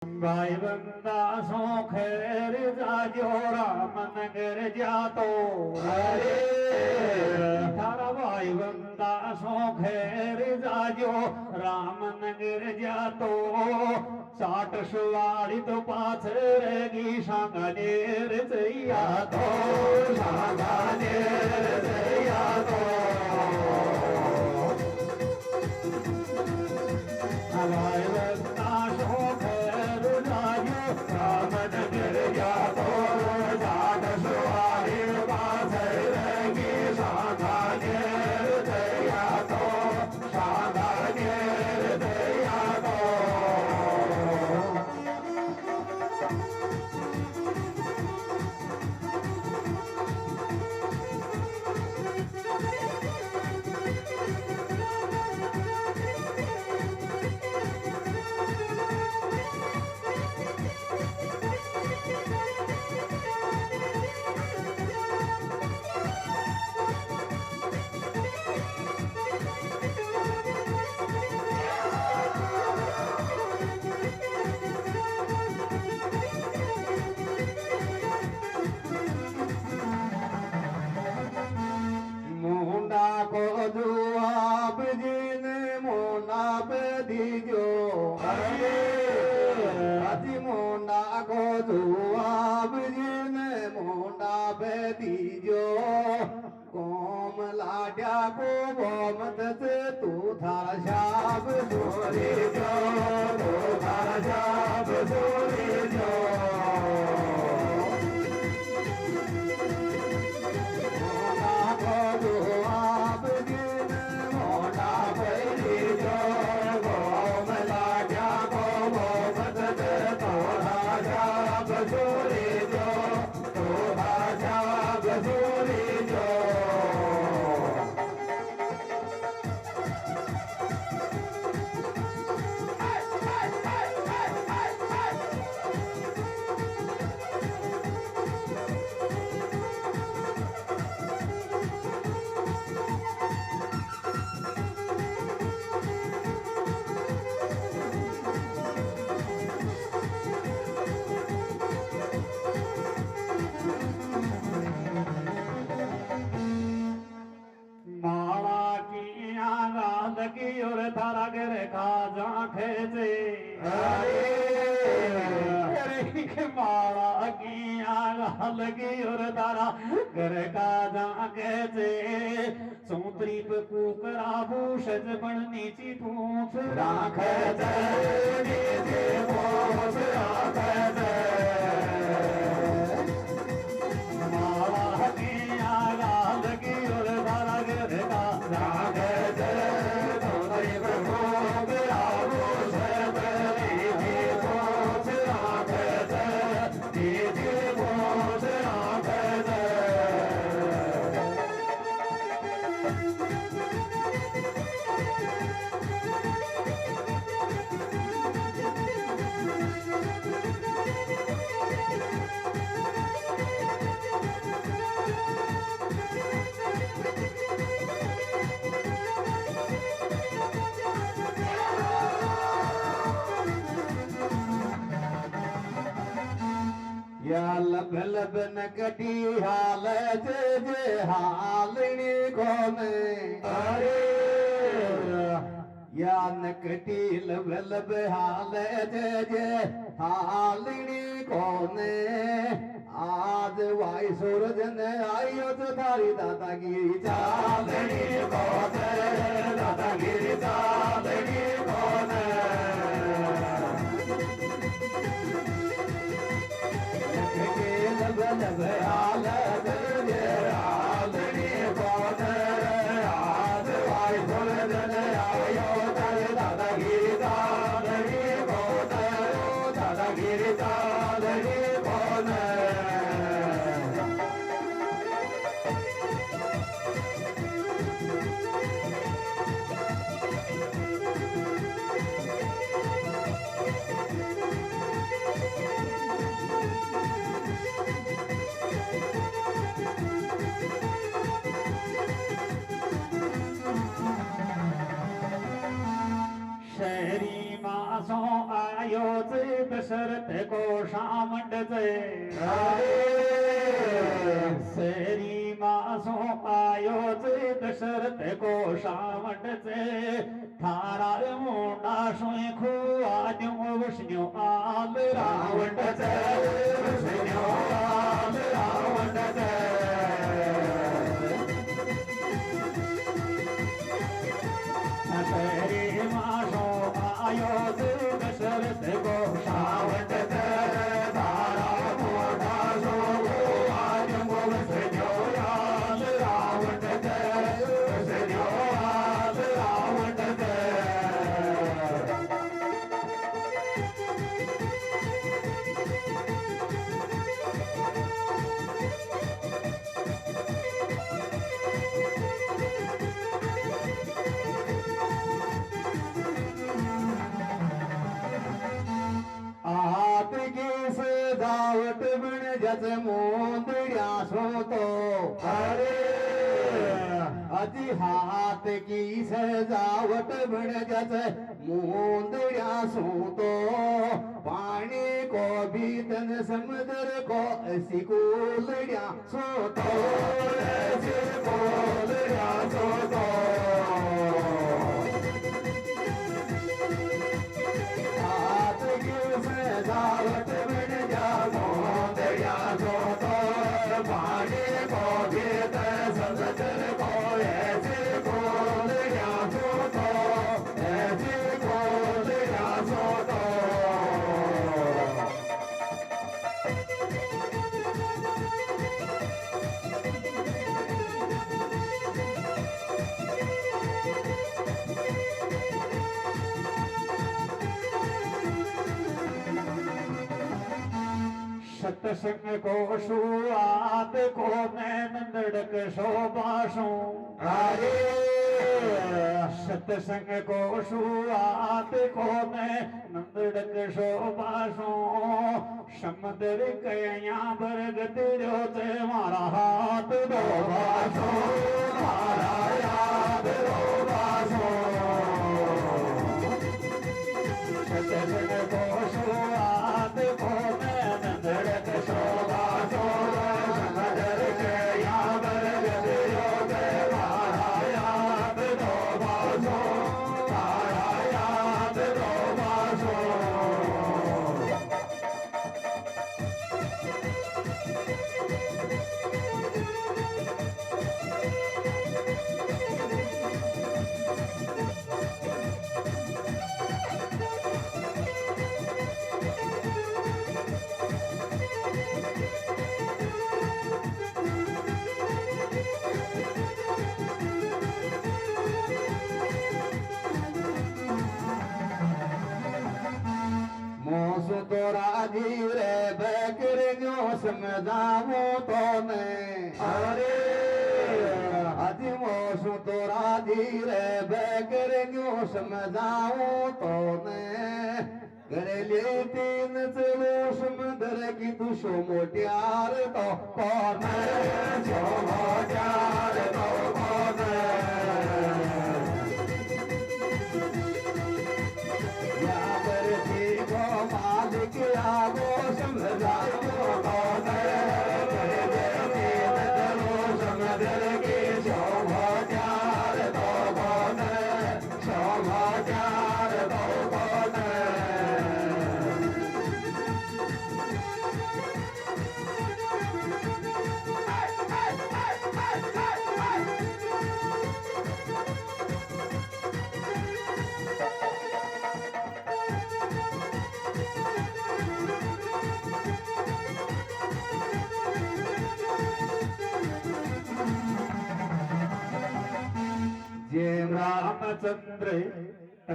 भाई बंदा सो खैर जाजो राम नगर जातो अरे थारा भाई बंदा सो खैर जाजो राम नगर जातो साठ सुवाड़ी तो पाछ रहेगी सांगानेर जैया तो सांगानेर जैया तो भाई बंदा सो खैर जाजो राम नगर जातो साठ सुवाड़ी पाछ रहेगी सांगानेर जैया तो सांगानेर जैया तो मुंडा को जवाब जिन मोना पे दीजो अरे अति मुंडा को जवाब जिन मोना पे दीजो कोम लाड्या को बोमत से तू थारा शाब जोरे जो तू थारा शाब जोरे जो आप जिन मोटा पैरी जो गोमला क्या गोमत तोड़ा जाब जोरी जो तोड़ा जाब जोरी जो लगी और थारा घर का जांखे से अरे माला की आगा लगी और तारा घर का जांखे से सौतरी पे कुकरा भूषज बन नीची पूछ राखे से नीचे पूछ राखे से माला की आगा लगी और तारा घर का जांखे से या लब लब नकटी हाल जे हालनी कोने अरे या नकटी लब लब हाल जे हालनी कोने आज वाई सूरज ने आयो तो थारी दादागिरी चालनी कोने दादागिरी चालनी कोने लब लब हाल जे हालनी कोने आज वाई सूरज ने आयो तारे दादागिरी चालनी कोने दादागिरी चालनी कोने शहरी मासों आयो से दस दशरथ को शामंड जय सेरी मासो आयो जय दशरथ को शामंड जय थारा मोटा सोई खुआ न्यो विष्णु आल रावण जय विष्णु आल रावण जय तेरे मासो आयो जय दशरथ को शामंड जय थारा मोटा सो खुआ न्यो विष्णु आल रावण जय विष्णु आल रावण जय आपकी सजावट बन जस मोंदड़िया सो तो अरे अजी हाथ की सजावट बन जस मोंदड़िया सो तो पानी को भी तन समुद्र को ऐसी कोलड़िया सो तो ऐसी कोलड़िया सो तो सजावट बन जाओ दया सो तो पानी को गीत समुद्र को ऐसे बोल या सो तो ऐसे बोल या सो तो सत्संग को शुरुआत को मैं नंदड़क शोभाषू अरे सत्संग को शुरुआत को मैं नंदड़क शोभाषू समुद्र कया बरग तिरो ते मारा हाथ दो बासो मारा याद दो बासो सत्संग को शुरुआत को मैं नंदड़क शोभा समुद्र के याबर गयो ते मारा याद दो बासो मारा याद दो बासो तो राजी रे बकर समझावो तो ने अरे अजी मोसु तो राजी रे बकर समझावो तो ने करेले तीन चलो समुद्र की तुषो मोट्यार तो कौन जो मोट्यार तो कौन मालिक आगो समझाओ कौन समुद्र के शोभा चार तो कौन शोभा चार तो कौन रामचंद्र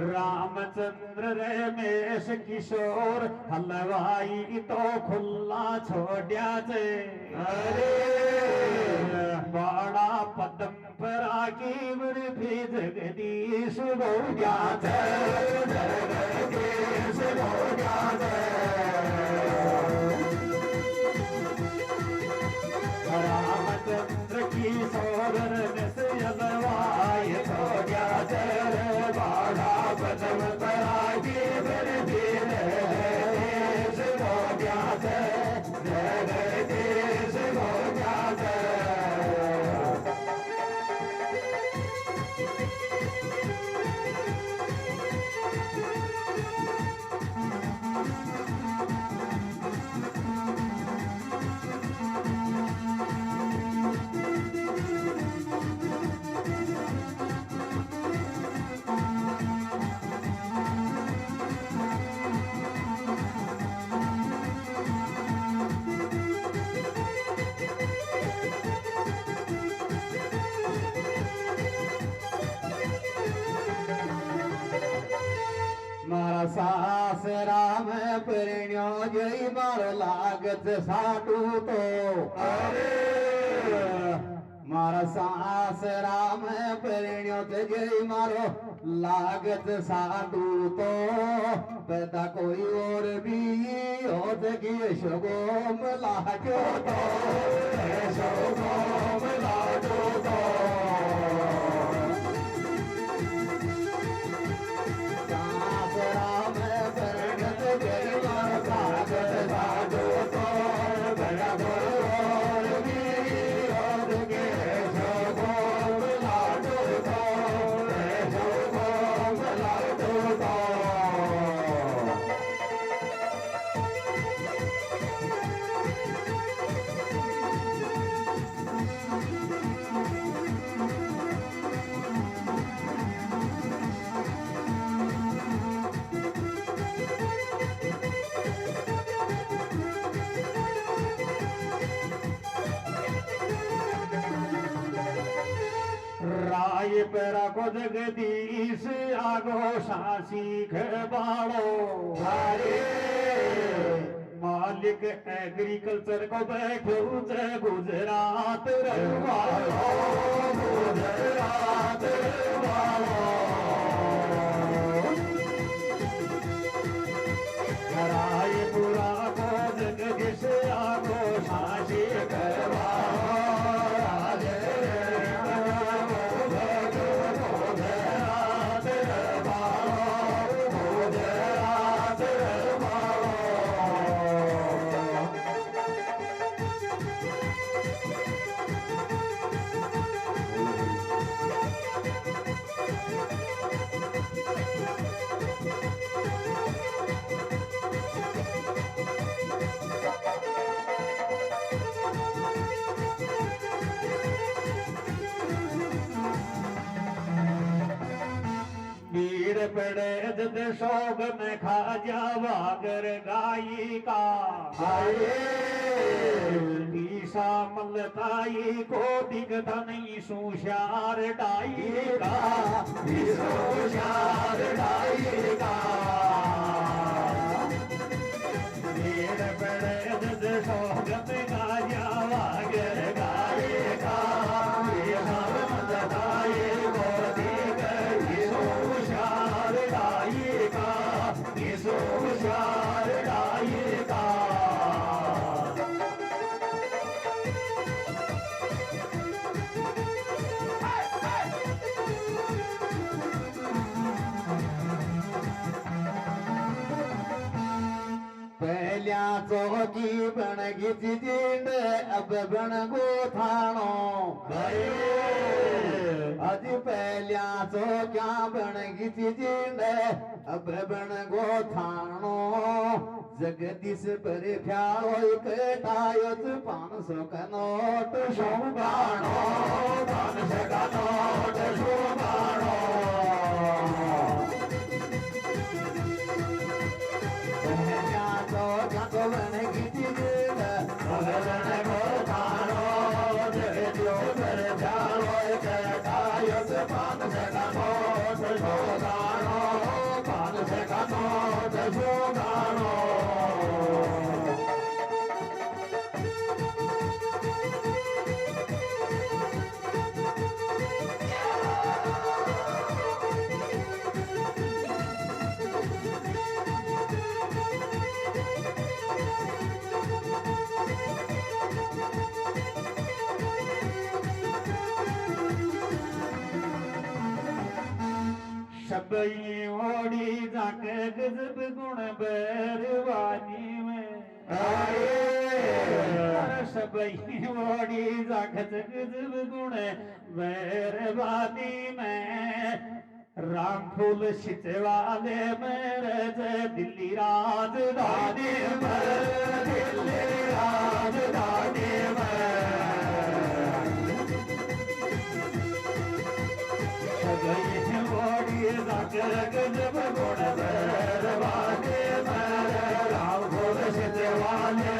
रामचंद्र रमेश किशोर हलवाई तो खुला छोड़िया जे अरे बड़ा पदंपरा की भी जगदीश बोलिया जगदीश बोलिया रामचंद्र की सोदर से हलवाई छोड़िया जय बाड़ा पदम परागी फिर धीरे देश जासे जगदीश को जासे मारा सास राम परिण्यो जय मारो लागत साटू तो अरे मारा सास राम परिण्यो जय मारो लागत साटू तो पैदा कोई और भी हो जगी शगोम लाजो तो शगोम लाजो तो राय पेरा को जगदीश आगो शासी बाड़ो हरे मालिक एग्रीकल्चर को बैठो गुजरात रवालो गुजरात रवालो रायपुरा को जगदीश आगो शासी बाड़ो पड़े जद शोक में खा जावागर गाई का ईसा मलताई को दिखता नहीं सुशार डाई का सुशार डाई का पड़े जद शोक में खा जावागर गाई का ईसा मलताई को पहल्या चौकी बन गीची जिंड अब बन गो थाणो अज पहल्या चौक्या बन गीची जिंड अब बन गो थाणो जगदीश पर फ्याओ कटायो 500 का नोट शोभाणो 500 का नोट शोभाणो शबई ओड़ी जाके गजब गुण बैरवानी में सबई वोड़ी जाखत गजब गुण बैरबादी में राम फूल सिचवाले मेरे दिल्ली राजधानी में दिल्ली राजधानी में सबई वोड़ी जाखत गजब गुण बैरबादी में राम फूल सिचवाले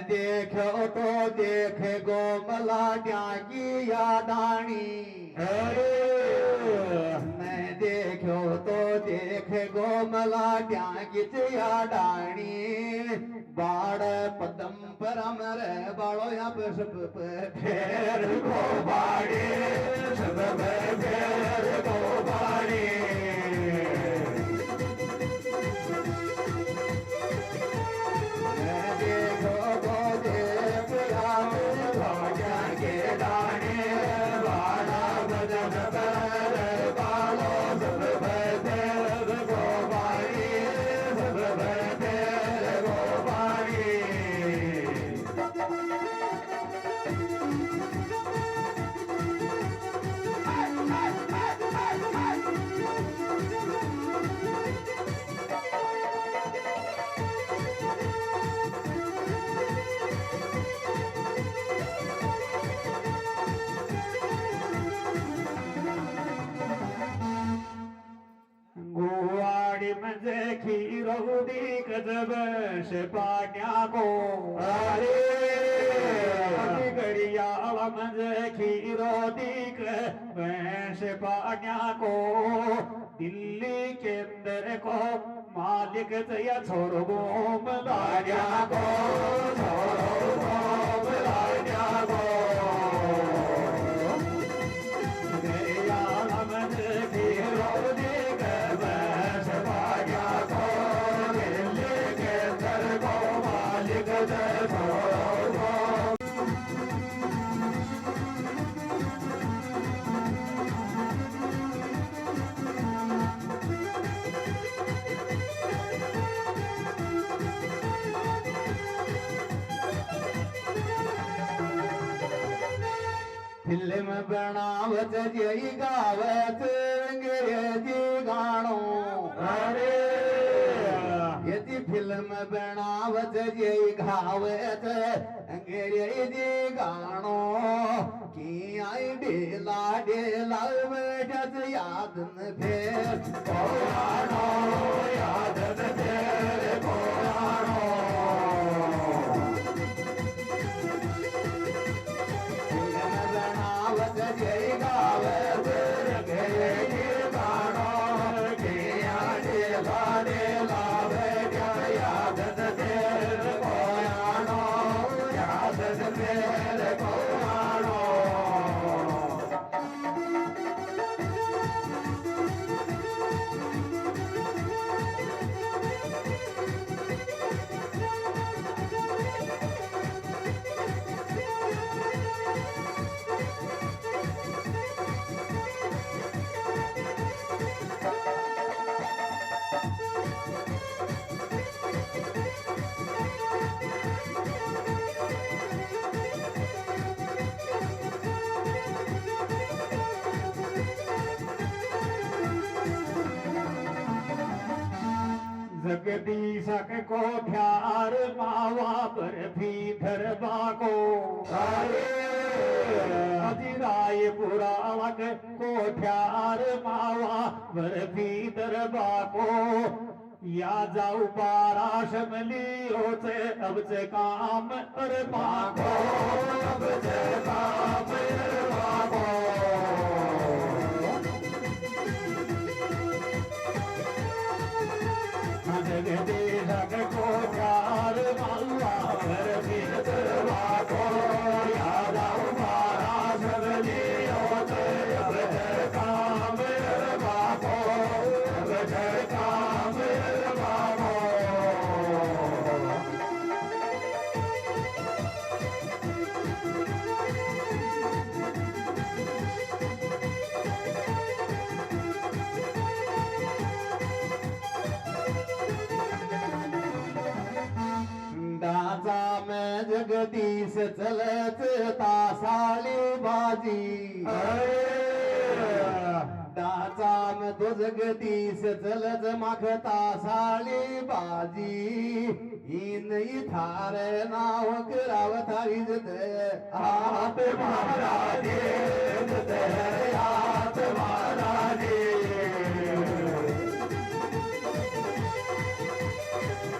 देखो तो देख गोमला की यादानी मैं देखो तो देख गोमला की यादानी बाड़ पदम परम रे बाड़ो या सब फेर गो बाड़ी सब फेर गो बाड़ी खीरौदी कजब से पाट्या को अरे गड़िया मज खीरौदी वैश पाट्या को दिल्ली के अंदर को मालिक जया छोरो गोम लाड्या को छोरो गोम लाड्या को गड़िया मज खीरौदी फिल्म बनावत जई गावत अंग्रेजी गाणो अरे यदि फिल्म बनावत जई गावत अंग्रेजी गाणो की आई डेला डेला बैठत याद न फेर पुराणो याद न फेर पुराणो जगदीशक को ध्यार मावा पर भी धरबा को अजिराय पुरावक को ध्यार मावा पर भी धरबा को या जाऊ पाराशम लियो से अब से काम पर माको अब से काम पर माको जगदीशक को ध्यार मावा पर भी धरबा को या जाऊ पाराशम लियो से अब से चलत तासाली बाजी डाचाम तो जगदीश चलत माखता साली बाजी इन थार नाव कराव थारी जत हात महाराजे जत हात महाराजे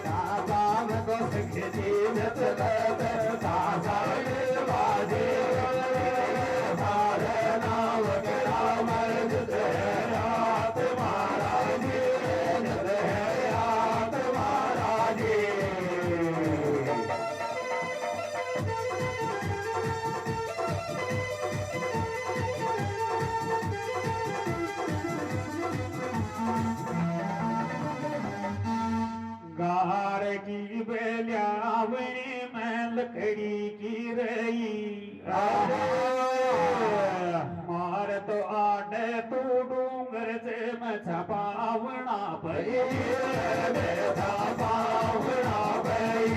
डाचाम तो जगदीश चलत तासाली बाजी थार नाव कराव जत हात महाराजे जत हात महाराजे गार की बेल्यावणी में लकड़ी की रही मार तो आडे तू डूंगर से मैं छपावना पई छपावना पई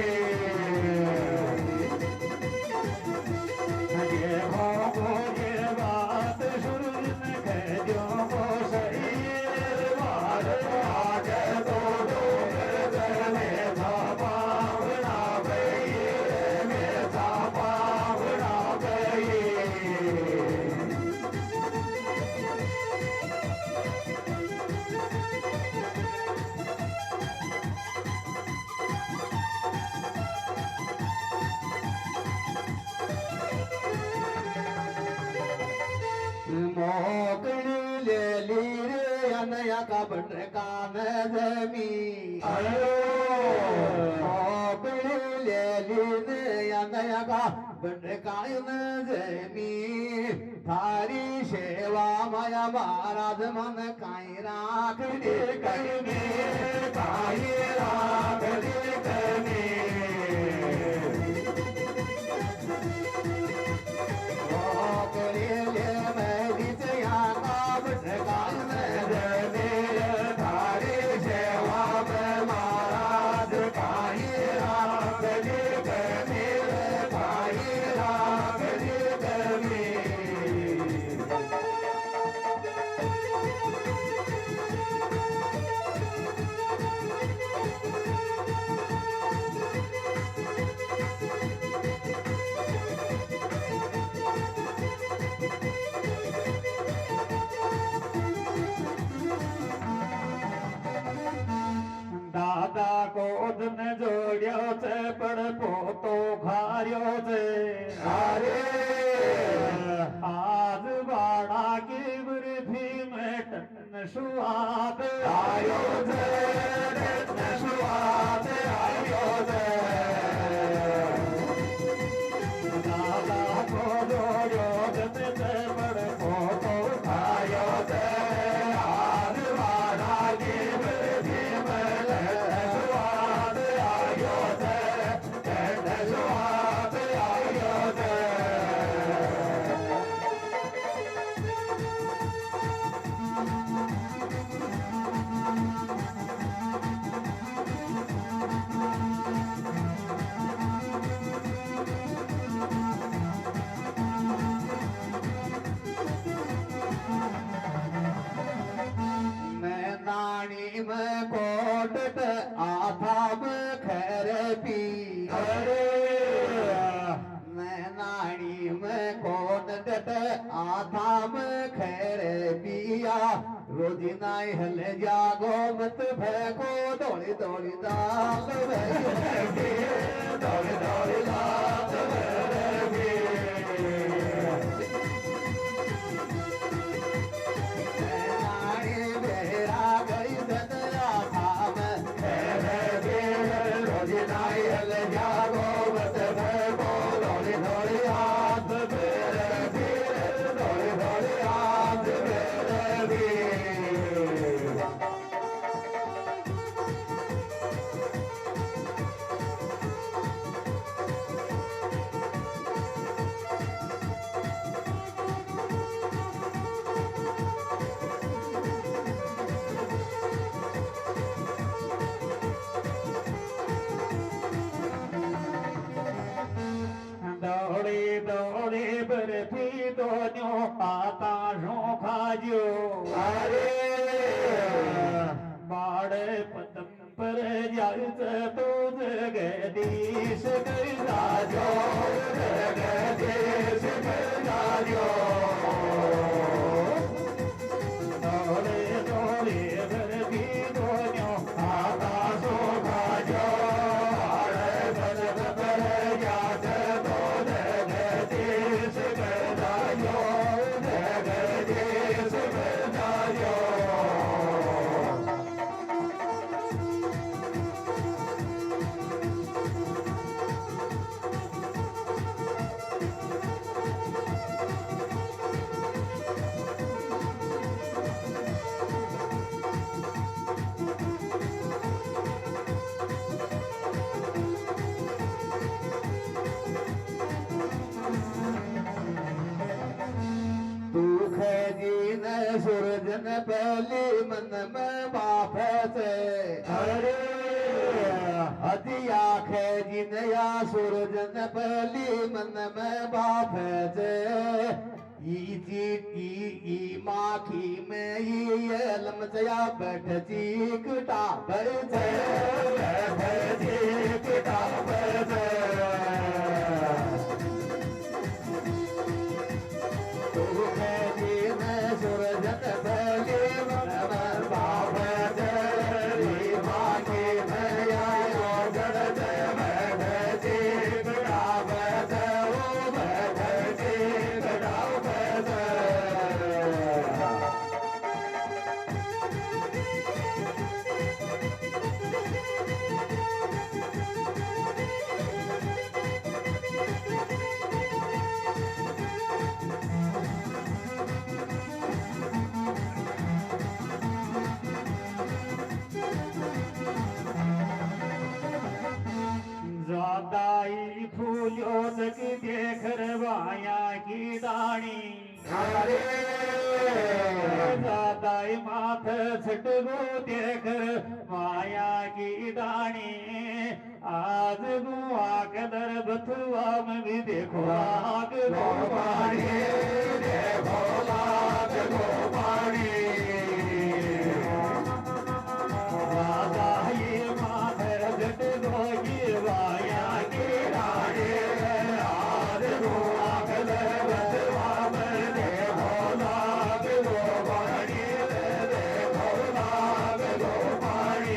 ये बात शुरू में कह जो वो सही मार आडे तो डूंगर से मैं छपावना पई मैं छपावना पई मोकळी लेली रे अनया का कान जमी मोकळी लेली रे अनया का कान जमी थारी सेवा माया महाराज मन काही राखली कमी काही राखली कमी દાદા કોદન જોડ્યો છે પણ પોતો ખાર્યો છે अरे આજ વાડા की વૃદ્ધિ में टन सुहाग आयो जय शुरुआत आयो जय દાદા को જોડ્યો છે પણ પોતો आयो जय आज वाड़ा की वृद्धि में शुरुआत आयो जय शुरुआत आयो जय मैं नानी में कोटट आथा में खैर पी अरे मैं नानी में कोटट आथा में खैर पिया रोजी नाई हल जागो मत फेंको दौड़ी दौड़ी दाल दौड़ी दौड़ी दाल नो खाजो अरे बाड़े पदम पर जात तो जगदीश करता जो जगदीश करता जो डोले डोले भर भी दोनों आकाशो खाजो बाड़े पदम पर जात तो जगदीश करता जो जगदीश करता जो दुख जीन सुरजन पहली मन में बाप से अरे हदिया खे जिन या सुरजन पहली मन में बाप से ई चीटी ई माखी में ये लमचया बैठ चीकटा बैठ चीकटा बैठ सुरजन बली मन बाप जरी माके भया गण जय बैठ चीकटा बैठ ओ बैठ चीकटा बैठ ज्यादाई फूलो तक देख रवाया की दानी अरे ज्यादाई माथ छटगो देख माया की दानी आज गुआ कदर बथुआ में भी देखो आग गो पानी देखो लाग गो पानी राजा ये माथ छटगो ये वाया की रानी आज गुआ कदर बचवा में देखो लाग गो पानी देखो लाग गो पानी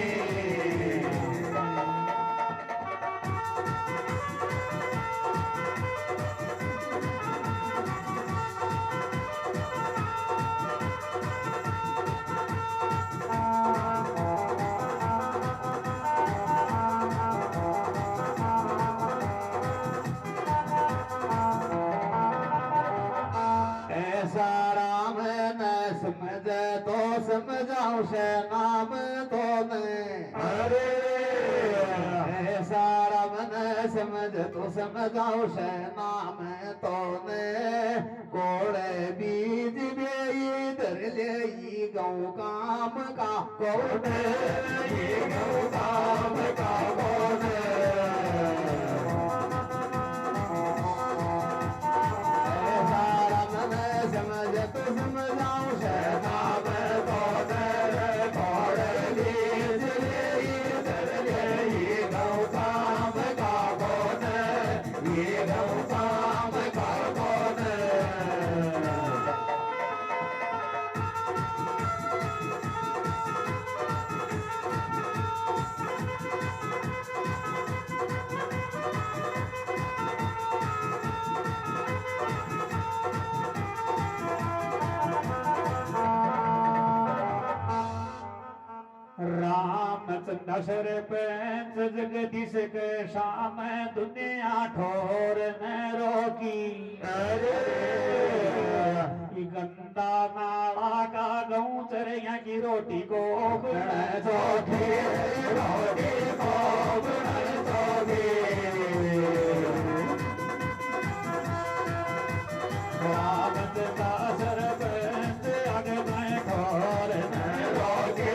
ऐसा राम न समझ तो समझाओ से नाम तो ने अरे ऐसा राम न समझ तो समझाओ से नाम तो ने कोड़े बीज बेई धर ले गौ काम का कोड़े गौ काम का कोड़े समझ तो समझाओ शहनाम तो दर कोड़ लीज ये गौ काम का कौन ये गौ काम का कौन रामचंद्र सर पंच जगदीश के शाम दुनिया ठोर न रोकी अरे ये गंदा नाला का गऊ चरिया की रोटी को चौथी रोटी को चौथी रामचंद्र सर पंच आगे मैं ठोर न रोटी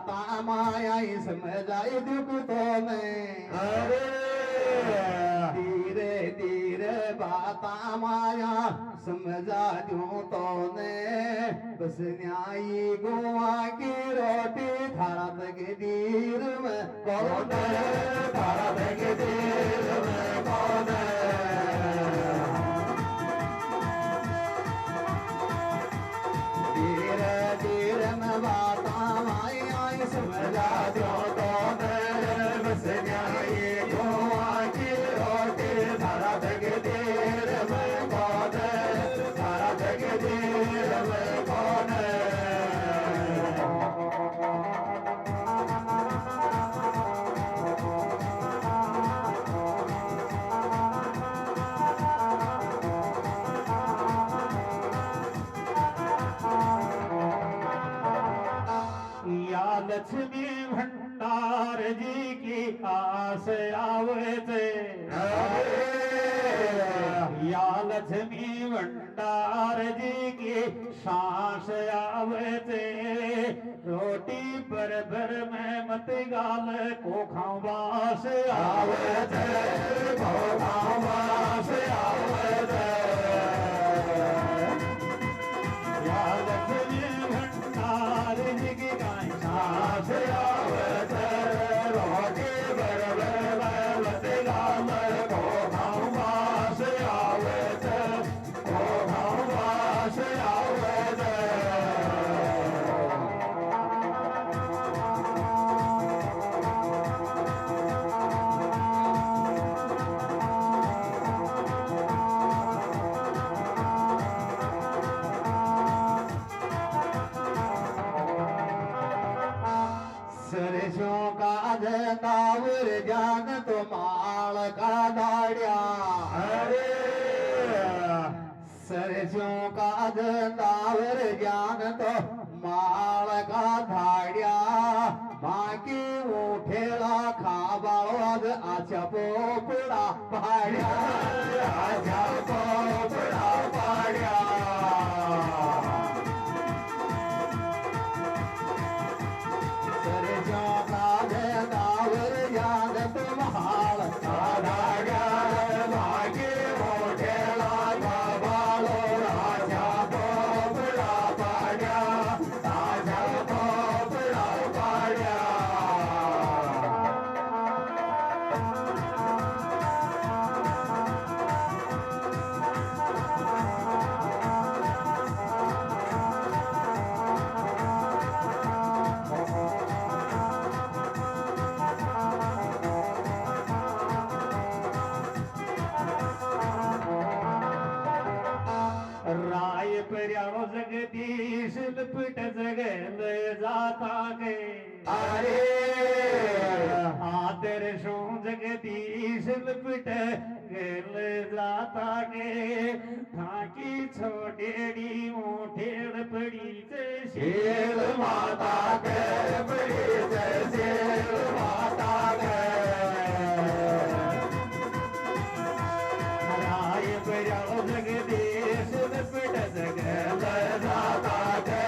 बाता माया समझाई दुख तो मैं अरे धीरे धीरे बाता माया समझा दूं तो ने बस न्यायी गुआ की रोटी थारा तक दीर में कौन थारा तक दीर में कौन धीरे धीरे में बाता माया समझा दूं तो ने बस न्यायी गुआ की रोटी थारा तक दीर में कौन थारा तक दीर में कौन या लक्ष्मी भंडार जी की आस आवते या लक्ष्मी भंडार जी की सांस आवते रोटी पर भर में मत गाल को खावास आवते को खावास आवते या लक्ष्मी भंडार जी की सांस आवते रोटी पर भर में मत गाल को खावास आवते को खावास आवते सरसों का दावर जान तो माल का दाड़िया अरे सरसों का दावर जान तो माल का धाड़िया बाकी उठेला खाबाद आचा पोपड़ा पाड़िया आचा पोपड़ा पाड़िया सरसों का दावर जान तो माल का धाड़िया बाकी उठेला खाबालो आचा पोपड़ा पाड़िया आचा पोपड़ा पाड़िया राय पर्यावो जगदीश लिपट जगल जाता गे अरे आदर्शों जगदीश लिपट गल जाता गे थाकी छोटेड़ी मोठेड़ पड़ी से शेर माता के बड़ी जय शेर माता के राय पर्यावो जगदीश लिपट जगल जाता के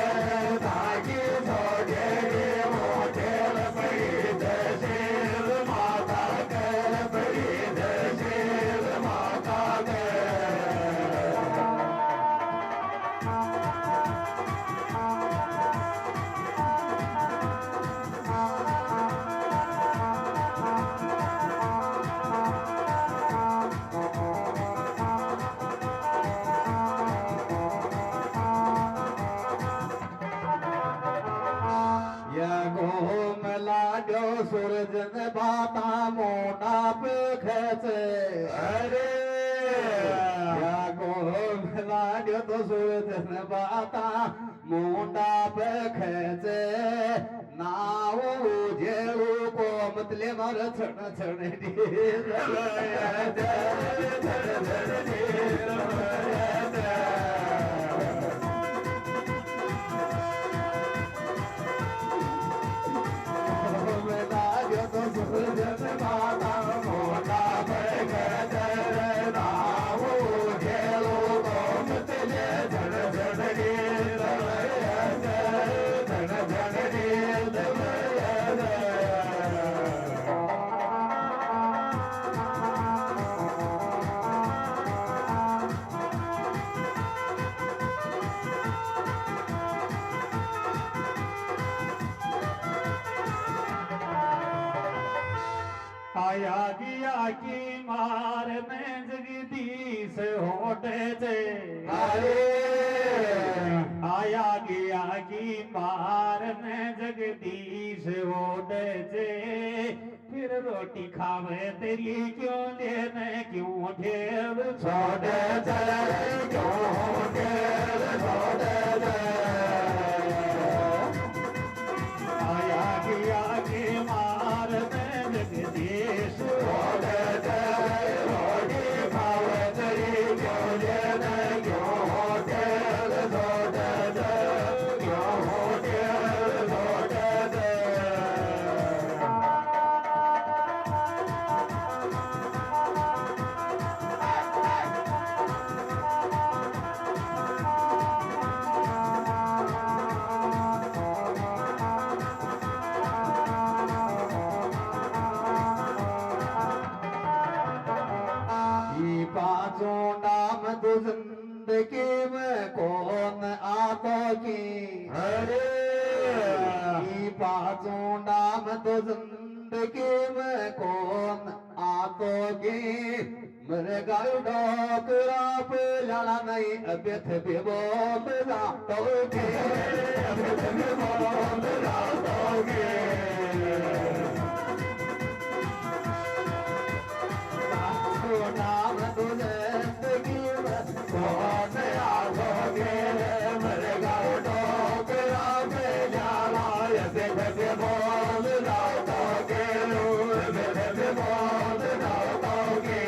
ताकि छोड़ेगी मोटेल बड़ी जय शेर माता के बड़ी जय शेर माता के लाडो सूरज ने बाता मोटा पे खेचे अरे या गो लाडो तो सूरज ने बाता मोटा पे खेचे नाव जेलू को मतले मर छण छण धन धन आया गया की मार में जगदीश होटे थे आया गया की मार में जगदीश होटे थे फिर रोटी खावे तेरी क्यों देने क्यों ढेर छोड़े क्यों ढेर छोड़े आया गया की मार में जगदीश होटे थे रोटी खावे तेरी क्यों देने क्यों ढेर छोड़े क्यों ढेर छोड़े पांचों नाम तो जिंदगी में कौन आता की अरे पांचों नाम तो जिंदगी में कौन आतो की मेरे गाय डोकरा पे लाला नहीं अबियत भी बोल जातो के अबियत भी बोल जातो के नाम तुझे जिंदगी में कौन आलोगे मेरे गाँव डोकरा पे जाना ऐसे कैसे बोल जाओगे मेरे बोल जाओगे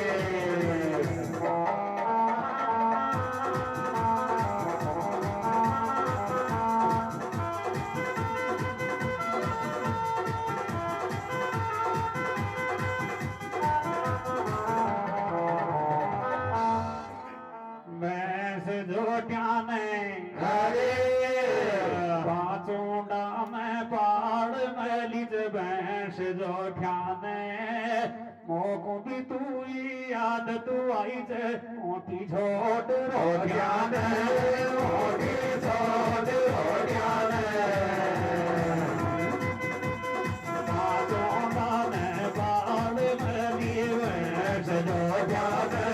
मैं से जोट्याने पांचों डाम पाड़ मैलिज बैंस जोट्याने मोको भी तू याद तू आई जे मोटी झोट रोट्याने मोटी झोट रोट्याने पांचों डाम पाड़ मैलिज बैंस जोट्याने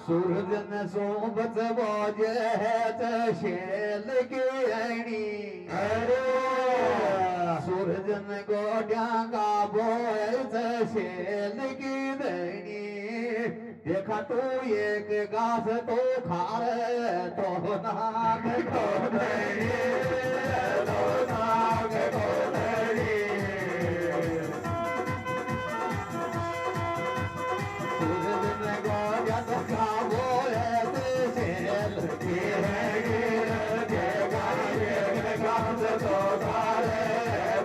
सूरजन सोबत बोझे है शेल की अणी सूरजन गोड्या का बोझ शेल की दणी देखा तू एक घास तो खार तो नाग तो दणी तो नाग तो दणी सूरजन गोड्या तो खाबो शेल की तो खारे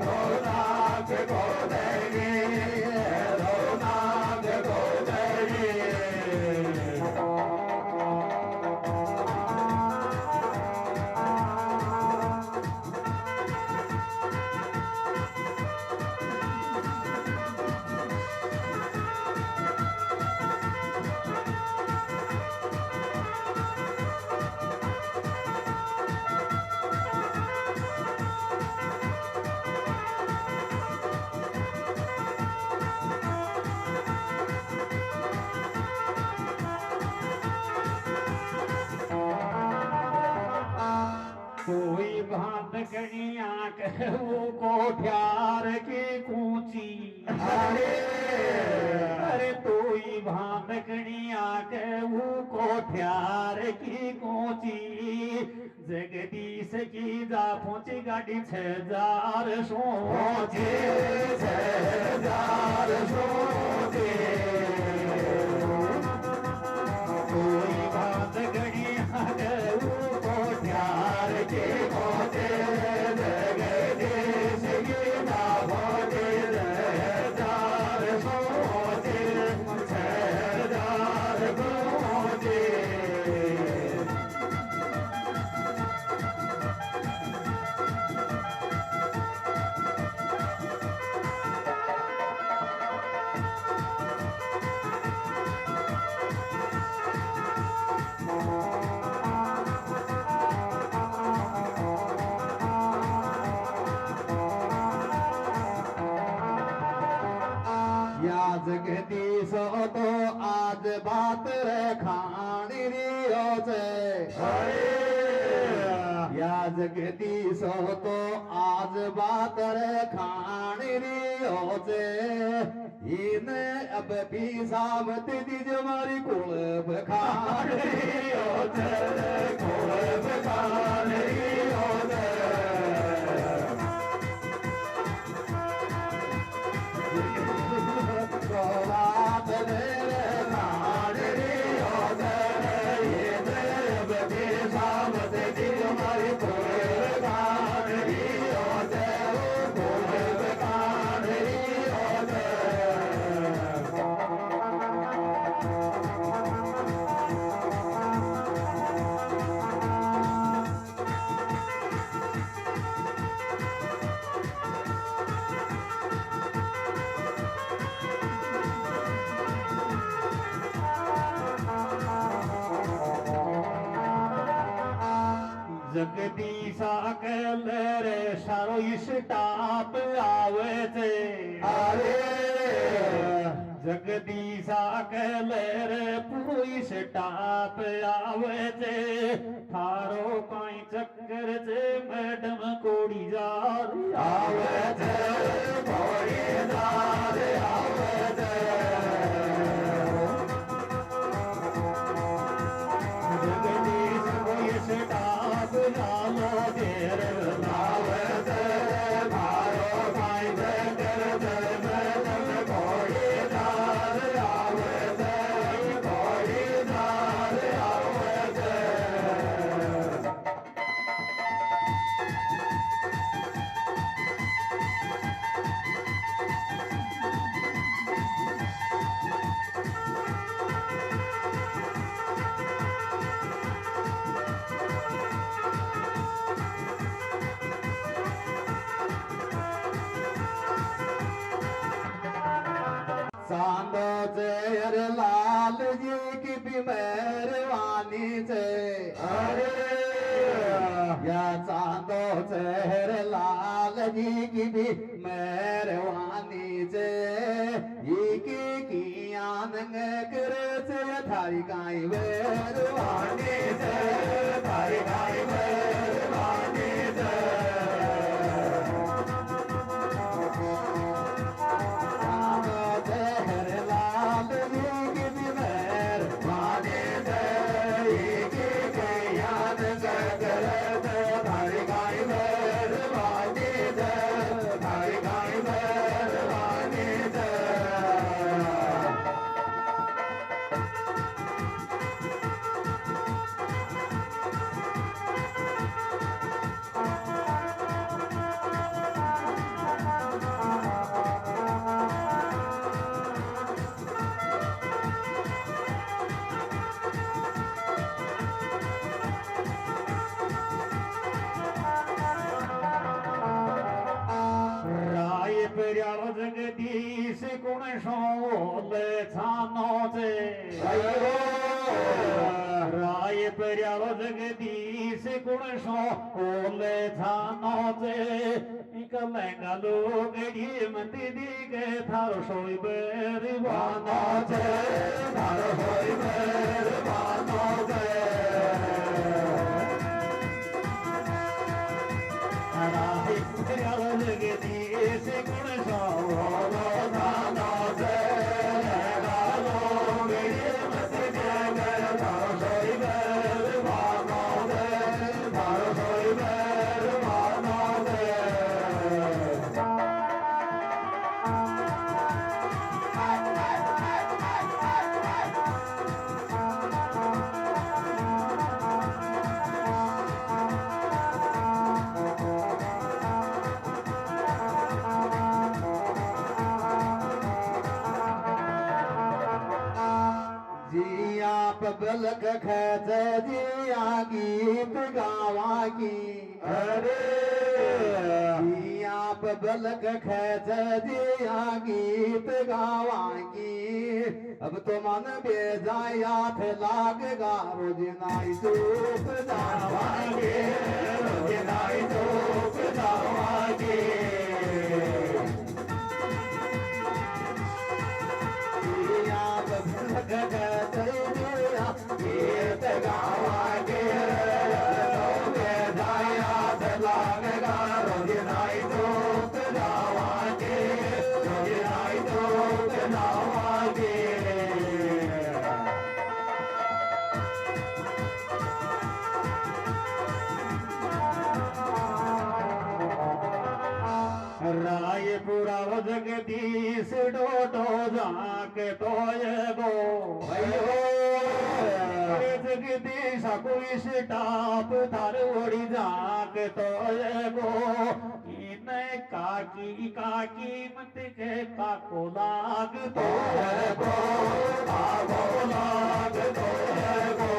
तो नाग को दणी तो नाग को दणी कोई भात कणिया कहू कोठ्यार की कूची अरे तोई भात कणिया कहू कोठ्यार की कूची जगदीश की जा पहुंची गाड़ी 6000 सोचे 6000 सोचे कोई भात कणिया कहू कोठ्यार के मोते जगदीश की ना भोटे 6000 सोचे 6000 सोचे सो तो आज बात रे खानी रियो छे या जगदीश तो आज बात रे खानी रियो छे इने अब भी सामत दीज मारी कुल बखान रियो छे कुल बखान रियो छे बात रे खान रियो छे इने अब भी सामत दीज मारी कुल बखान रियो छे कुल बखान रियो छे जगदीशा अकेले रे सारो स्टाप आवे छे अरे जगदीशा अकेले रे पूरो स्टाप आवे छे थारो काई चक्कर छे मैडम कोड़ी जार आवे छे कोई दार आवे छे जगदीश कोई स्टाप आलो देर आवे छे मारो भाई चक्कर छे मैडम कोई दार आवे छे कोई दार आवे छे चांदो जयर लाल जी की भी मेहरबानी छे अरे या चांदो जयर लाल जी की भी मेहरबानी छे की आनंद करे छे थारी काई मेहरबानी छे थारी काई मेहरबानी छे जगदीश गुण सोले छानो छे राय पर्याव जगदीश गुण सोले छानो छे इकलेंगा लोग मंदी दी के थारो सोई बेरवानो छे थारो सोई बेरवानो छे राय पर्याव जगदीश गुण सोले छानो छे बलक खेच जिया गीत गावागी अरे जिया बलक खेच जिया गीत गावागी अब तो मन बेजाया थे लागेगा रोज नाई चूक जावागे रोज नाई चूक जावागे जिया के तो ये गो जगदीश कोई टाप धर ओड़ी जाक तो ये गो इन काकी काकी मत के काको लाग तो ये गो काको लाग तो ये गो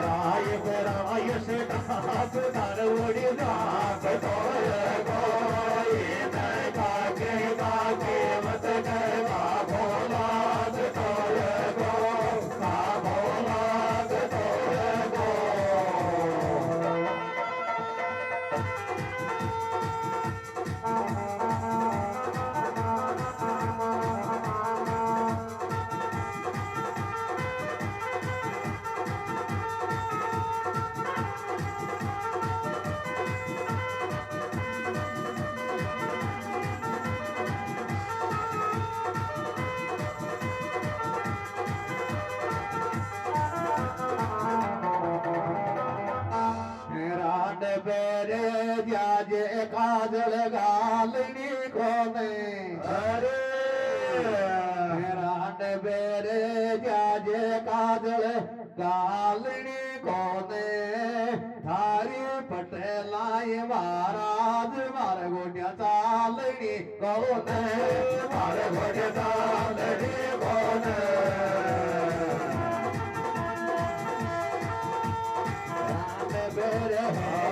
राय से टाप धर ओड़ी जाक तो ये गो इन काके काकी मत के काको लाग तो ये गो काको लाग तो ये गो रात बेरे जाजे काजल गालनी कोने अरे रात बेरे जाजे काजल गालनी कोने थारी पटेलाई महाराज मारे गोड्या चालनी कोने मारे गोड्या चालनी कोने बेरे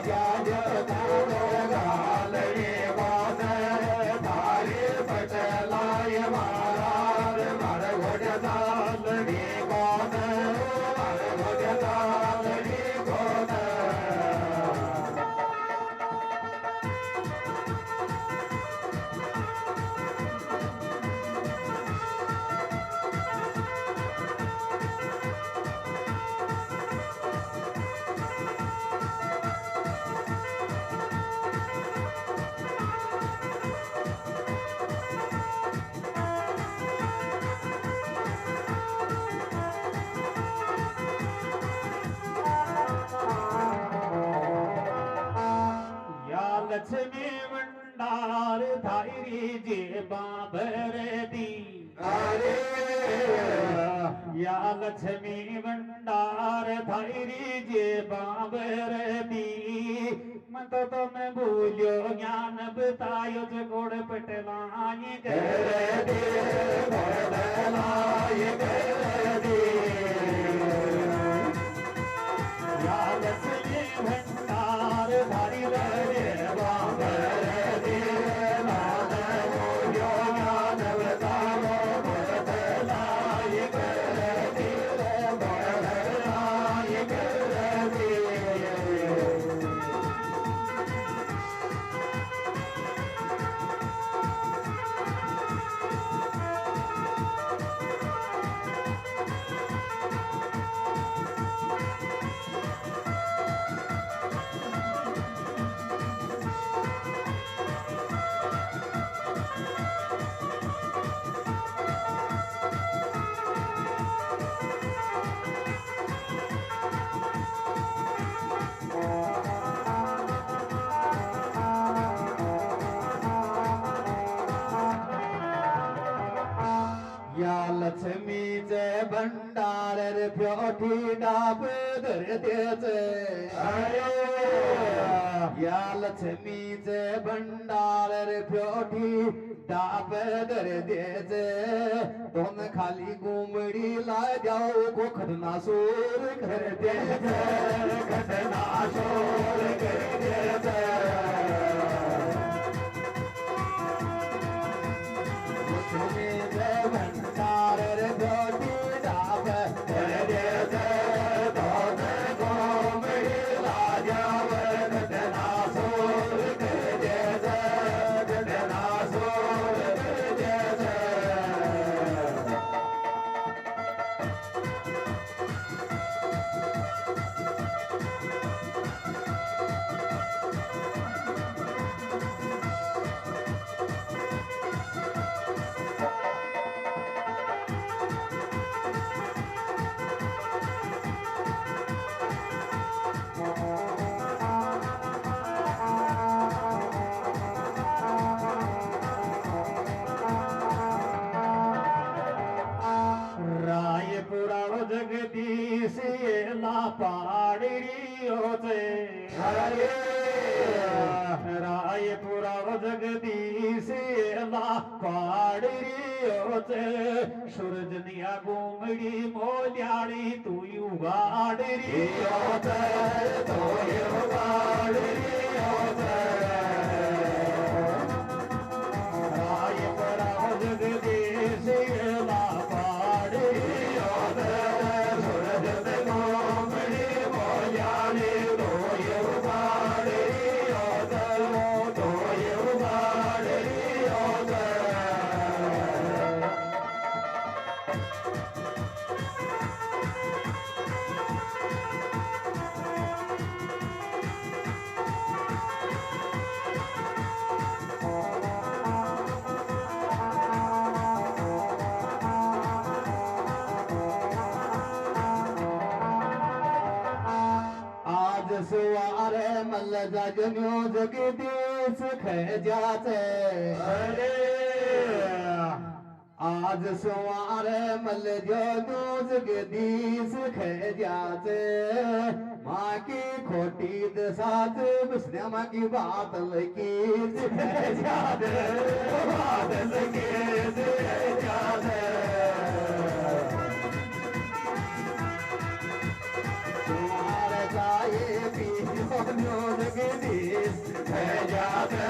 जाजे काजल गालनी कोने थारी पटेलाई महाराज मारे गोड्या चालनी कोने मारे गोड्या चालनी कोने या लक्ष्मी भंडार धारी जे बाबर दी अरे या लक्ष्मी भंडार धारी जे बाबर दी मत तो मैं भूल्यो ज्ञान बतायो जो गोड़ पटलाई कर दे पटलाई कर दे या लक्ष्मी भंडार धारी रे बाबर दे नाद भूल्यो ज्ञान बतायो पटलाई कर दे पटलाई कर दे या लक्ष्मीचे भंडार रे प्योठी डाब धरतेचे या लक्ष्मीचे भंडार रे प्योठी डाब धरतेचे दोन खाली गुमडी ला जाओ को खतना सोर करते खतना सोर करते भंडार रे प्योठी डाब धरतेचे दोन गुमडी ला जाओ खतना सोर करते खतना सोर करते पाड़ियो से रायपुरा जगदीश ला पाड़ियो से सूरजनिया घूमड़ी मोल्याड़ी तू उगाड़ियो से तो उगाड़ियो से रायपुरा जगदीश ला पाड़ियो से सूरज घूमड़ी मोल्याड़ी तू उगाड़ियो से तो उगाड़ियो से आज सुवार मल जगन्यो जगदीश खजाते अरे आज सुवार मल जगन्यो जगदीश खजाते माँ की खोटी दसात बिस्ने माँ की बात लगी खजाते बात लगी खजाते तुम्हारे चाहे पीछे जगदीश खजाते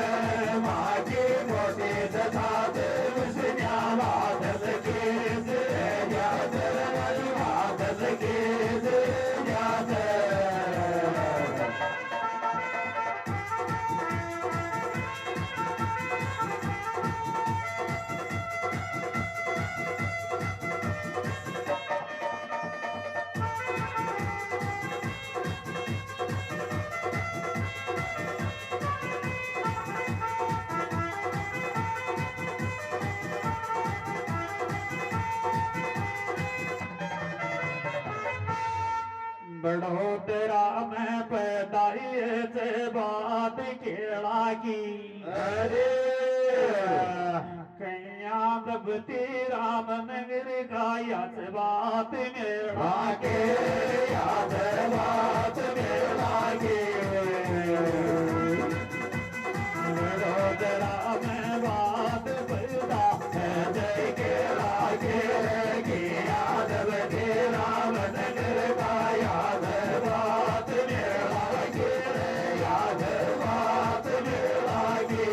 माँ की खोटी दसात बिस्ने बात लगी खजाते बात लगी खजाते बड़ो तेरा मैं पैदाई से बात केड़ा की अरे कैया दबती राम नगर का याद बात मेरा के याद बात मेरा के बड़ो तेरा मैं बात पैदा है जय के लागे की याद बती राम नगर का याद बात मेरा के याद बात मेरा के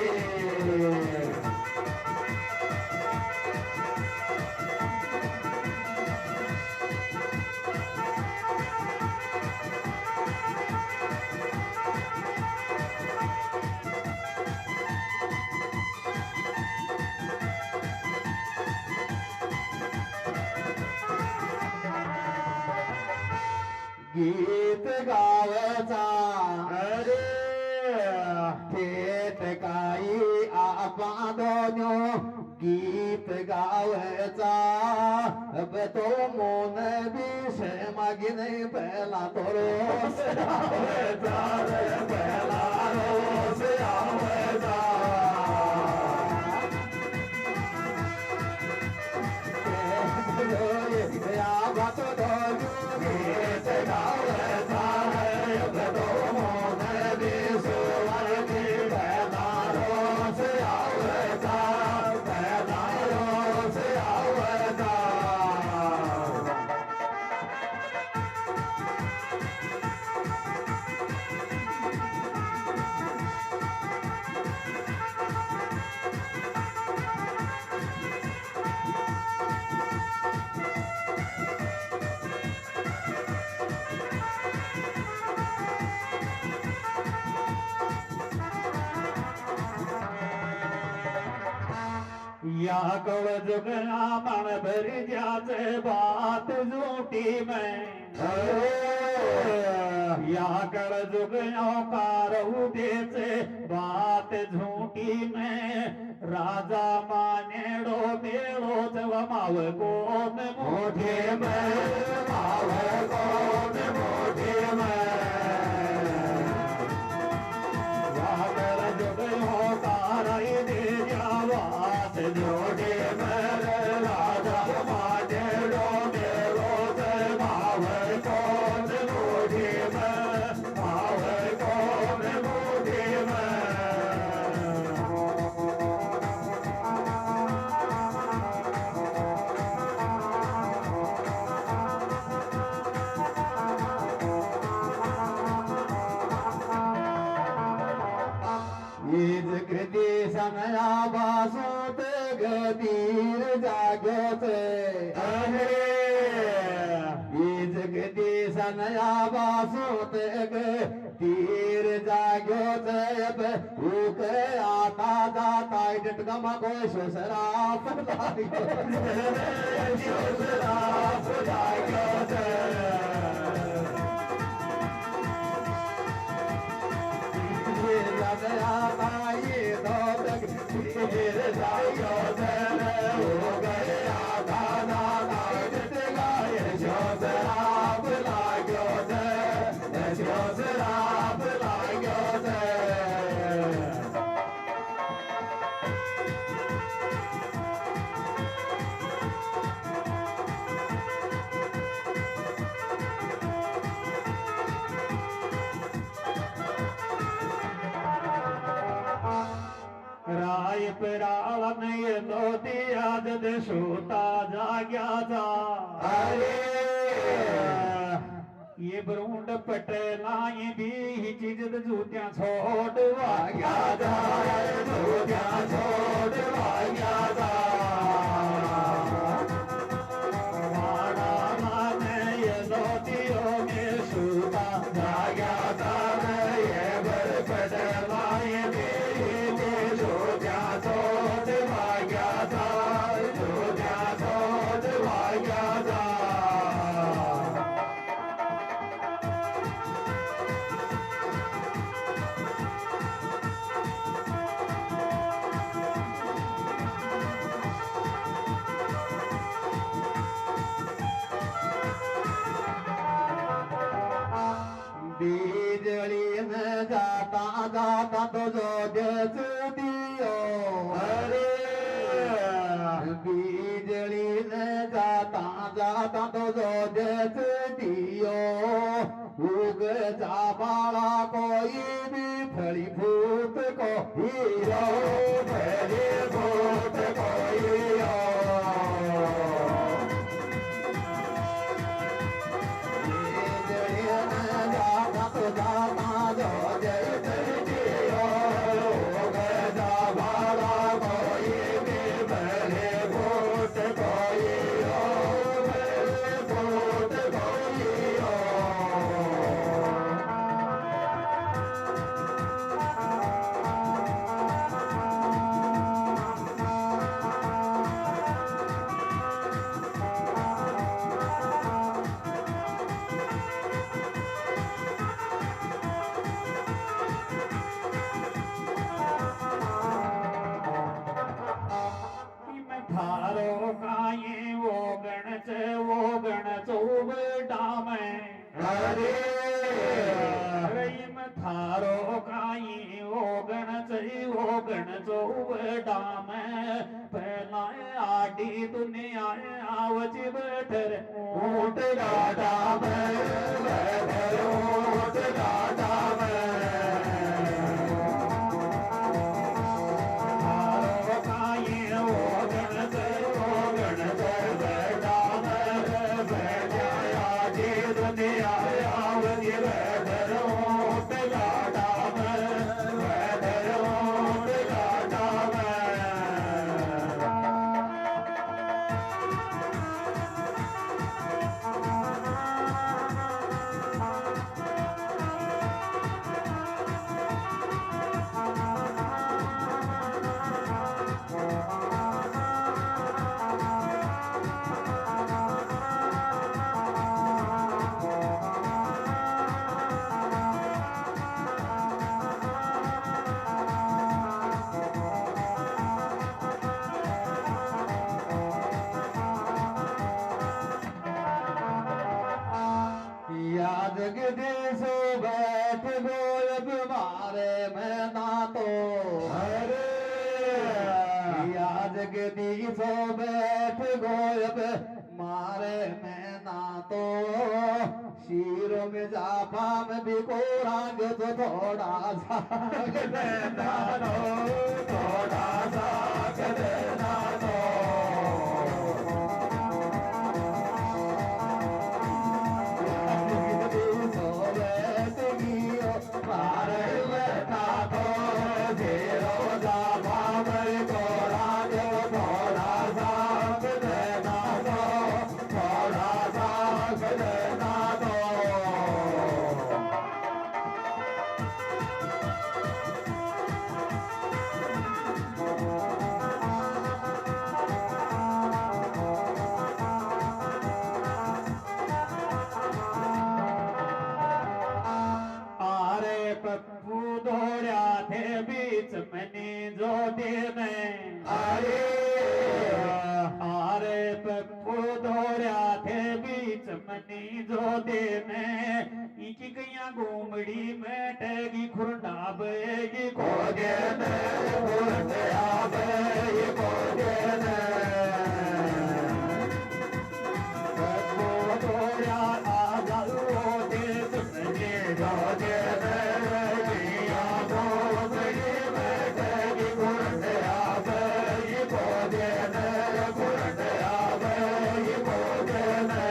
गीत गावचा अरे थेट काही आपादन्यो गीत गावचा अब तो मोन विषय मागिन पहला तो रोस आवचा पहला रोस आवचा या बात डोलू गीत गावचा अब तो मोन विषय की पहला रोस आवचा पहला रोस आवचा या कव जुगना मन भर जाते बात झूठी में या कर जुगनो कारऊ देते बात झूठी में राजा मानेड़ो मेड़ो जब माव कोन मोठे में माव कोन मोठे में या कर जुगनो कारई दे जावात जोड़े मेरे राजा मानेड़ो मेड़ो जब माव कोन मोठे सनया बासो ते गदीर जाग्यो ते अरे ये जगदी सनया बासो ते गदीर जाग्यो ते अब उक आता जाता डटगमा को शराब लाग्यो शराब लाग्यो ते सनया बाई दो तक गदीर जाग्यो ते हो गया दादा डट गाए शराब लाग्यो ते शराब लाग्यो ते राय परावन ये दोती आदत सोता जाग्या था अरे ये ब्रूंड पटेला ये भी ही चीज जूतियां छोड़ वाग्या था जूतियां छोड़ वाग्या था वाड़ा माने ये दोतियों में सोता जाग्या था ये बर पटेला ये भी जूतियां छोड़ वाग्या था जूतियां छोड़ वाग्या था बिजली न जाता जाता तो जो जस दियो अरे बिजली न जाता जाता तो जो जस दियो उग जा बाला कोई भी फली भूत को हीरो फली भूत को हीरो थारो काये वो गण चौबटा में अरे रहीम थारो काये वो गण चौबटा में पहला आडी दुनिया आवज बैठर ऊट गाटा में बैठर ऊट गाटा में जगदीश बैठ गोलब मारे मैं ना तो अरे या जगदीश बैठ गोलब मारे मैं ना तो शीरों में जापा में भी को रंग तो थोड़ा सा देना दो थोड़ा सा देना दो मारे बैठा तो जेरो जापा वो दौड़या थे बीच मनी जो देने इकी कैया घूमड़ी में टैगी खुरना बेगी को देने खुरना बेगी को देने वो दौड़या आजा वो देश में जो देने किया घूमड़ी में टैगी खुरना बेगी को देने खुरना बेगी को देने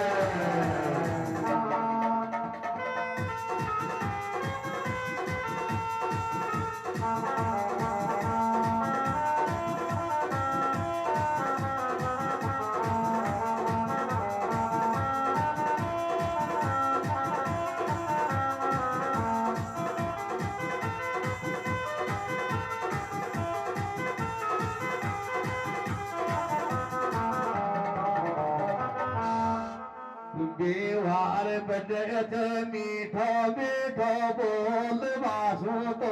दीवार बजत मीठो मीठो बोल बासु तो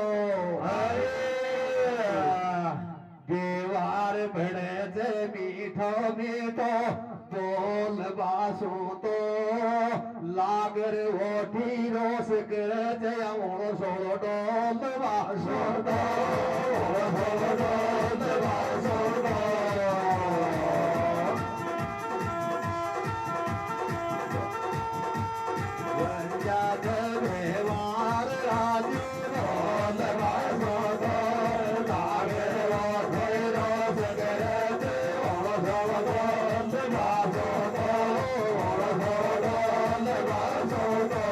अरे दीवार बजत मीठो मीठो बोल बासु तो लागर ओठी रोस कर जया सोलो डोल बासु तो डोल बासु तो व्यवहार राजू बोल बासो तो लागे रोस करे बोल बासो तो बोल बासो तो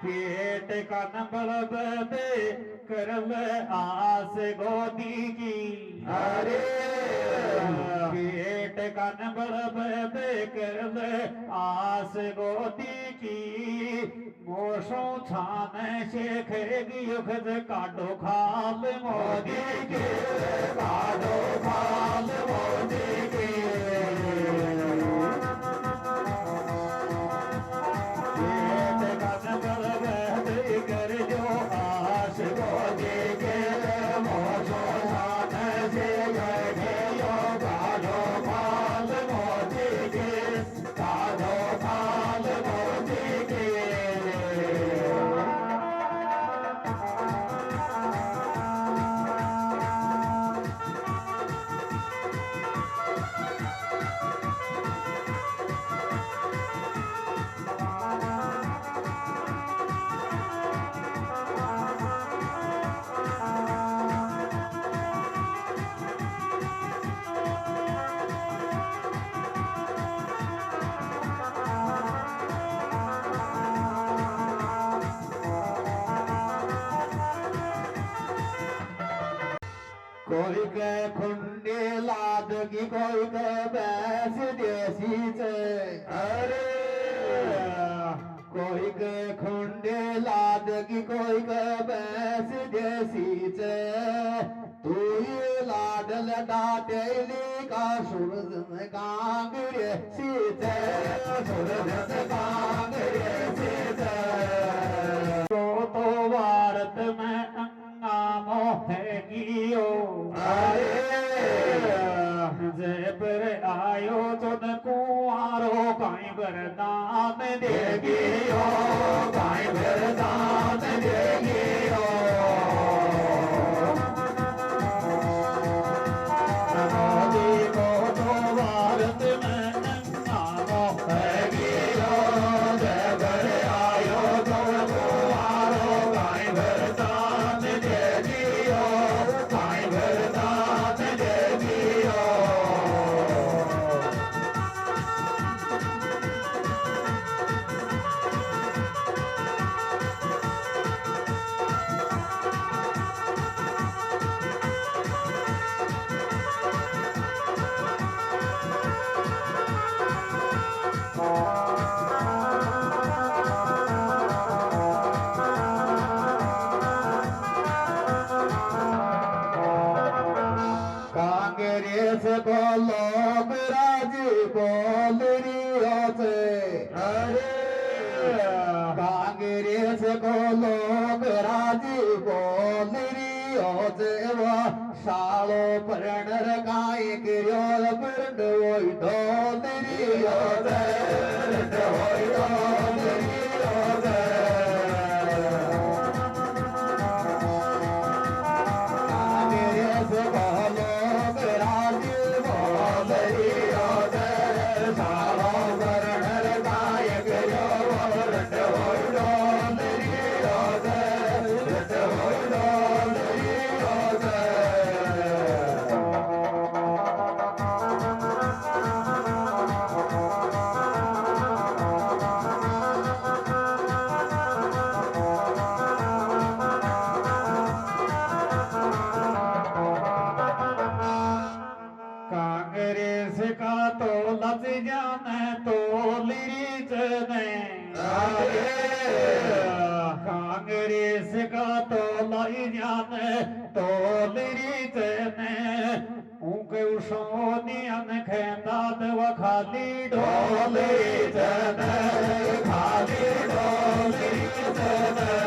पेट का नंबर बदे कर ले आस गोदी की अरे पेट का नंबर बदे कर ले आस गोदी की मोशो छान शेखेगी युखद काटो खाल मोदी के काटो खाल मोदी के कर जो आस गोदी के मोशो छान शेखेगी काटो खाल मोदी के काटो खाल मोदी के कोई के खुंडे लाद की कोई के बैस देसी से अरे कोई के खुंडे लाद की कोई के बैस देसी से तू ये लाडल डाटेली का सूरज में कांगरे सीते सूरज में कांगरे सीते तो भारत में अंगामो है गियो जय पर आयो चुन कुआरो काई वरदान देगियो काई वरदान देगियो मोदी को तो भारत में अंगामो है गियो जय पर आयो चुन कुआरो काई वरदान देगियो काई वरदान देगियो कांग्रेस को लोग राजी बोले कांग्रेस को लोग राजी बोल सालो परणर काय करो बरड वोई कांग्रेस को लोग राजी बोल सालो परणर काय करो बरड कांग्रेस का तो लज जाने तो लीच ने कांग्रेस का तो लाई जाने तो लीच ने उनके सोनियन खेदा दवा खाली डोली जने खाली डोली जने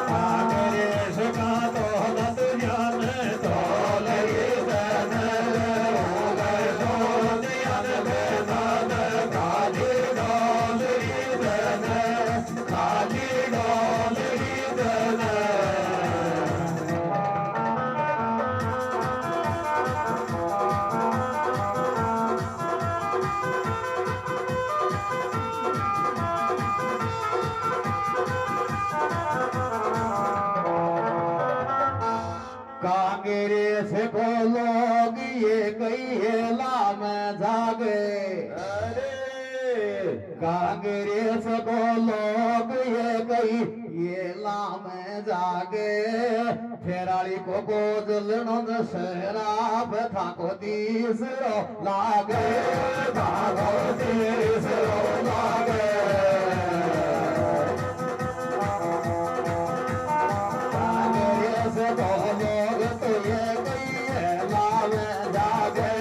कांग्रेस का तो लज जाने तो लीच ने उनके सोनियन खेदा खाली डोली जने खाली डोली जने कांग्रेस को लोग ये कहेला में जागे कांग्रेस को लोग ये कहेला में जागे फेराली को गोजलनो शराब था को तीसरो लागे भागो तीसरो लागे कांग्रेस को लोग तो ये कहेला में जागे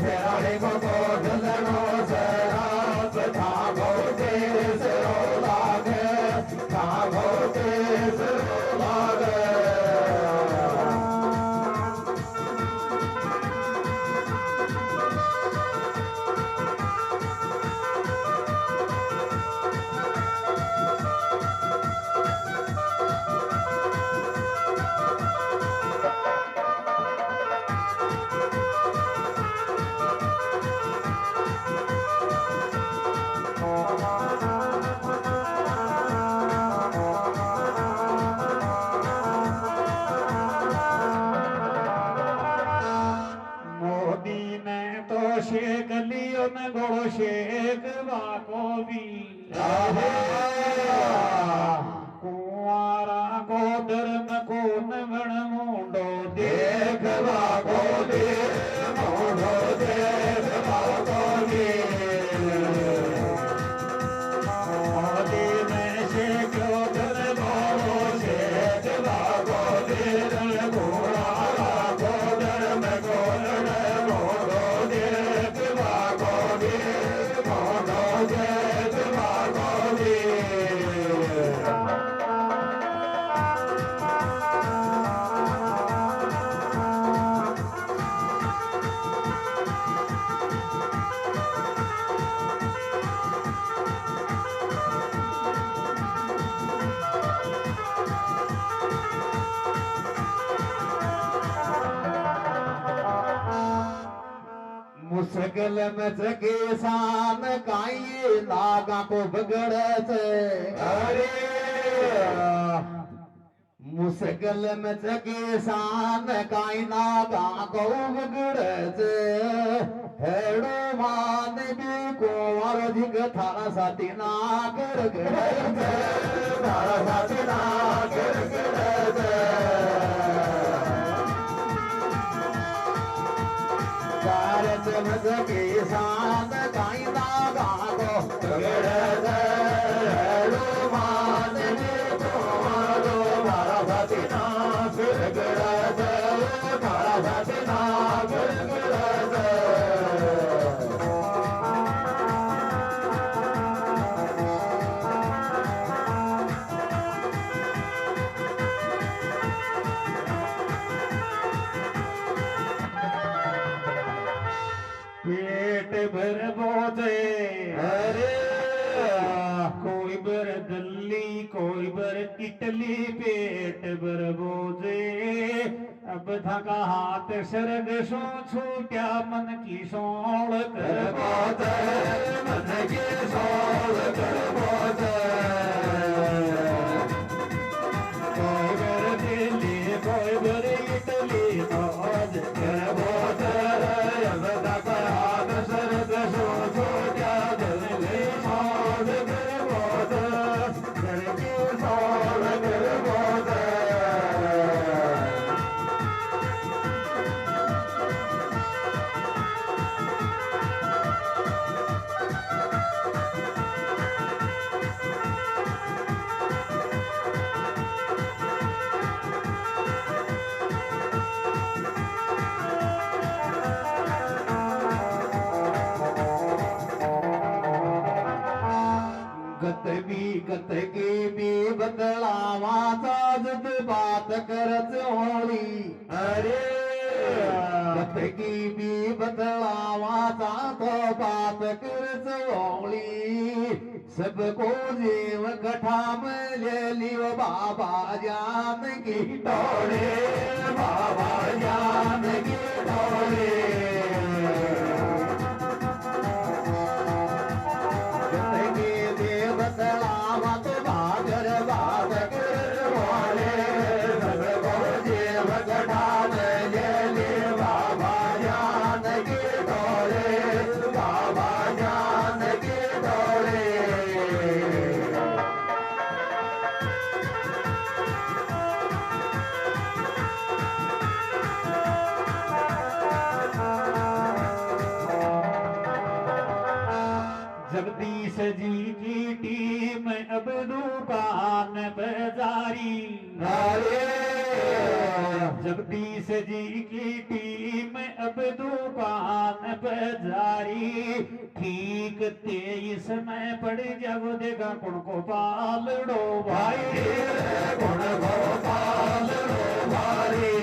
फेराली को गोजलनो शराब था को तीसरो लागे भागो तीसरो लागे मोदी ने तो शेख लियो न गोड़ो शेख वाको भी कुआरा को धर्म को नवण मुंडो देख वाको दे मुंडो देख वाको दे मोदी ने शेख धर्म गोड़ो शेख वाको दे कुआरा को धर्म को मुश्किल में जगे शान काई लागा को बिगड़े थे अरे मुश्किल में जगे शान काई लागा को बिगड़े थे हेड़ो मान भी को अर्धिक थारा साथी ना कर गए थे थारा साथी ना कर गए थे के साथ काई दागा को गड़े लो मान में तो मारो तारा साथी ना फिर गड़े तारा साथी ना पेट भर बोझे अरे कोई बर दल्ली कोई बर इटली पेट भर बोझे अब धका हाथ सरग सो छूट्या मन की सोल कर बोझे मन की सोल कर बोझे कोई बर दिल्ली कोई बर इटली बोझ कर बोझे अब धका हाथ सरग सो छूट्या मन की सोल कर बोझे मन की सोल कर बोझे गतगी बी बदलावा साजत बात करत होली अरे गतगी बी बदलावा सातो बात करत होली सबको जीव कठा में ले लियो बाबा जान की टोले बाबा जान की टोले बदलावत भागर बादकर बोले सबको जीव गढ़ा में ले बाबा जान के डोले बाबा जान के डोले जगदीश जी की टीम अब दुकान बाजारी अरे जगदीश जी की टीम अब दुकान बाजारी ठीक 23 में पड़ जब देगा कुण को पालड़ो भाई गुण गोपाल भारी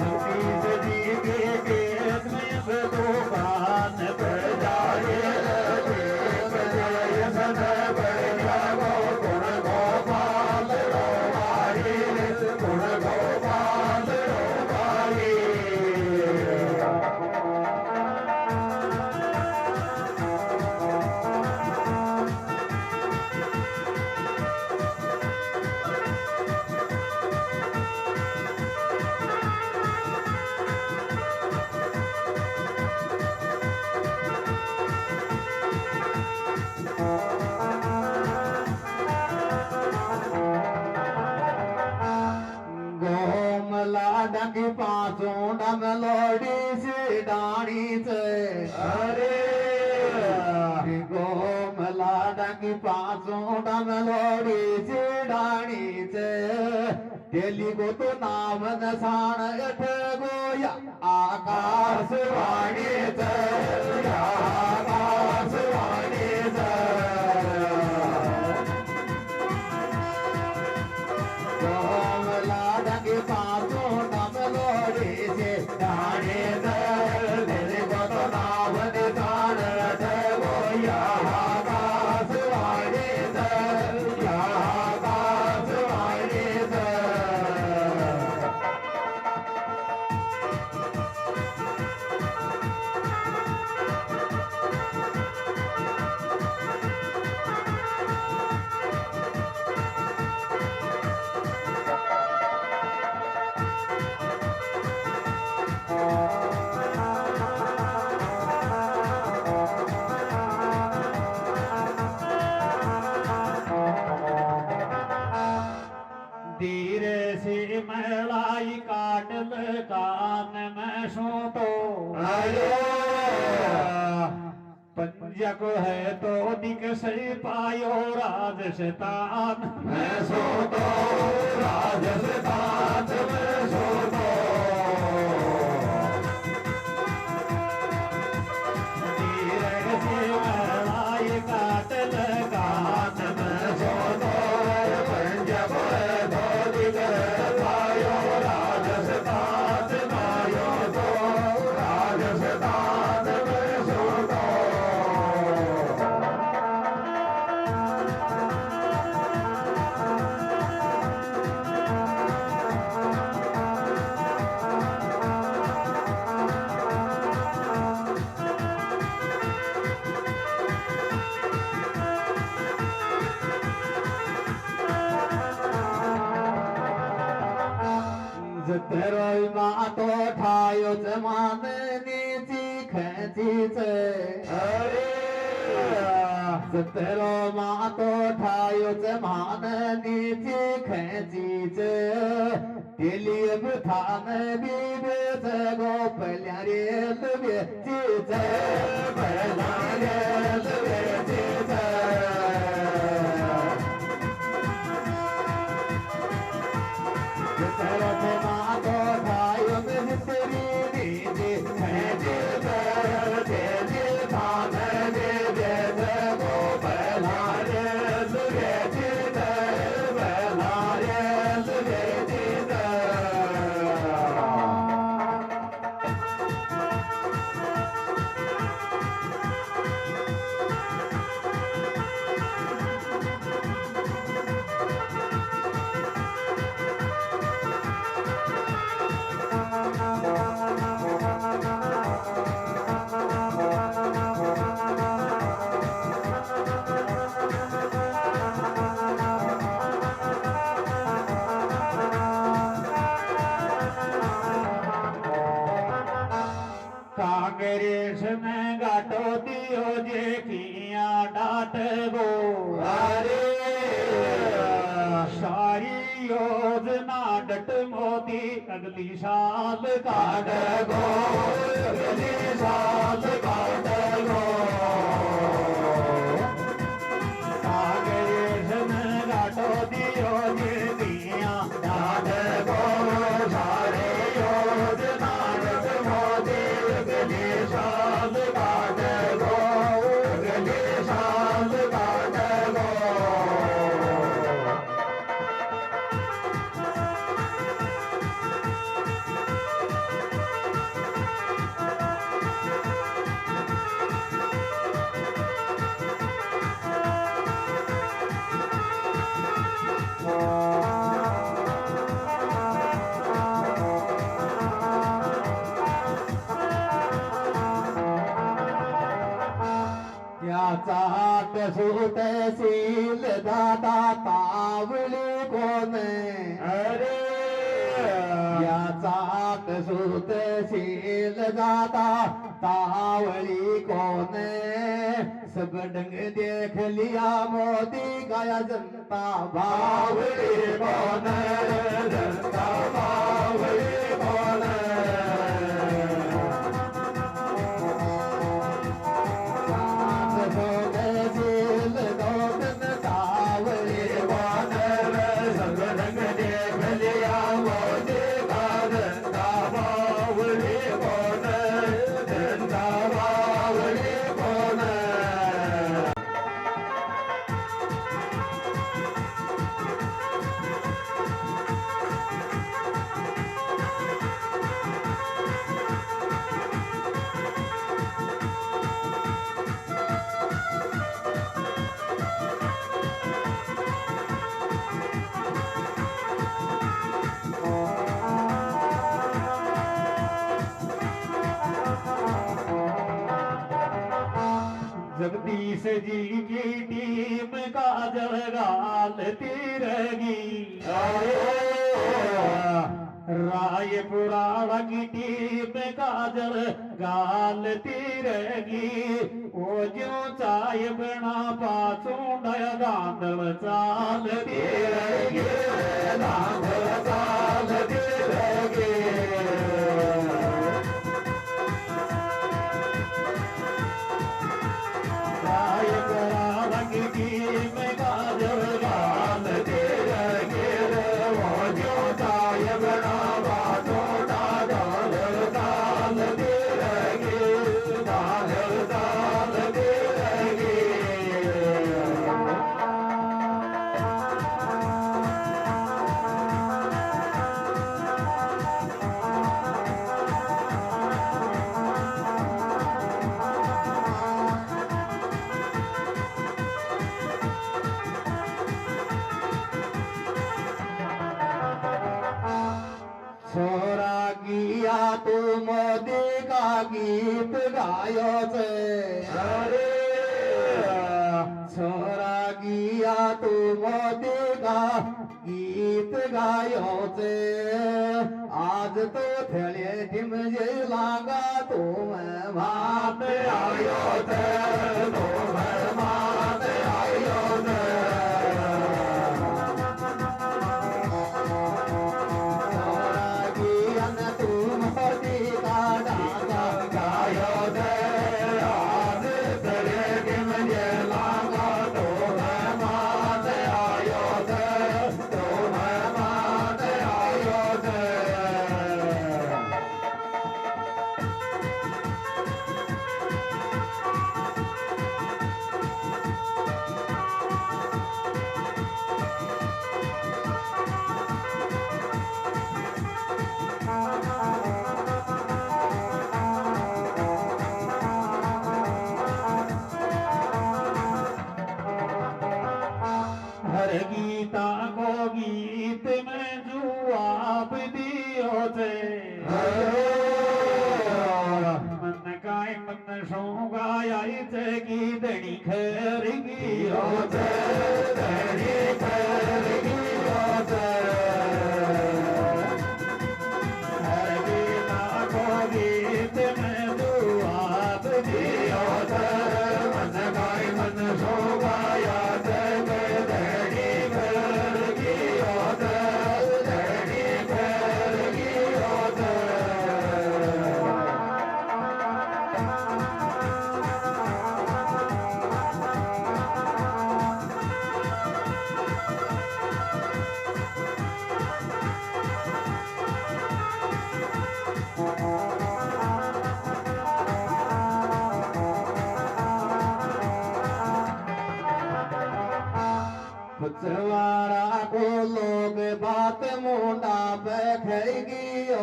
जगदीश जी के गेट में अब दुकान बाजारी डांगी पाँचों डम लोड़ी से डाणी से अरे गोमला डांगी पाँचों डम लोड़ी से डाणी से तेली को तो नाम नसान गठ गोया आकाश वाणी से आकाश वाणी से के पासों नम लोड़े से डाणे दर मेरे को तो नाम निशान रटे वो यहाँ कास वाणे दर यहाँ कास वाणे दर धीरे से मलाई काटल कान में सोटो पंजक है तो दिख से पायो राजस्थान मैं सोतो राजस्थान में सोतो धीरे से मलाई काटल कान में सोटो पंजाब धोलिक पायो राजस्थान मायो तो राजस्थान सतरो मातो ठायो जमान नीची खेची से अरे सतरो मातो ठायो जमान नीची खेची से तेलिए बुथान बीबे से गो पल्यारे लबे चीचे पल्यारे लबे चीचे कांग्रेस में गाटो दियो जे किया डाट गो अरे सारी योजना डट मोदी अगली साल काट गो अगली साल काट गो कांग्रेस में गाटो दियो जे किया डाट गो सारे योजना डट मोदी अगली साल काट गो अगली साल काट गो त्याचा सूत शील दादा तावली कोण अरे याचा सूत शील दादा तावली कोण सब ढंग देख लिया मोदी गाया जनता बावली कौन जनता बावली कौन जगदीश जी की टीम का जलगाल तिरगी रायपुरा की टीम का जलगाल तिरगी ओ जो चाय बना पाछू डया गांधल चाल तिरगी गांधल चाल तिरगी छोरा गिया तू मोदी का गीत गायो से अरे छोरा गिया तू मोदी का गीत गायो छे आज तो थेले ढिम जे लागा तो मैं भात आयो छे तो मैं भात आयो छे ज्ञान तुम होती का डाका गायो छे आज थेले ढिम जे लागा तो मैं भात आयो छे तो मैं भात आयो छे हर गीता को गीत में जुआब दियो छे मन काय मन सो गाई छे गीतनी खर गियो छे धनी कर गियो छे हर गीता को गीत में जुआब दियो छे मन गाय मन सो गाया जग धनी कर गियो छे धनी कर गियो छे कुचवाड़ा को लोग बात मुंडा पे खाई गियो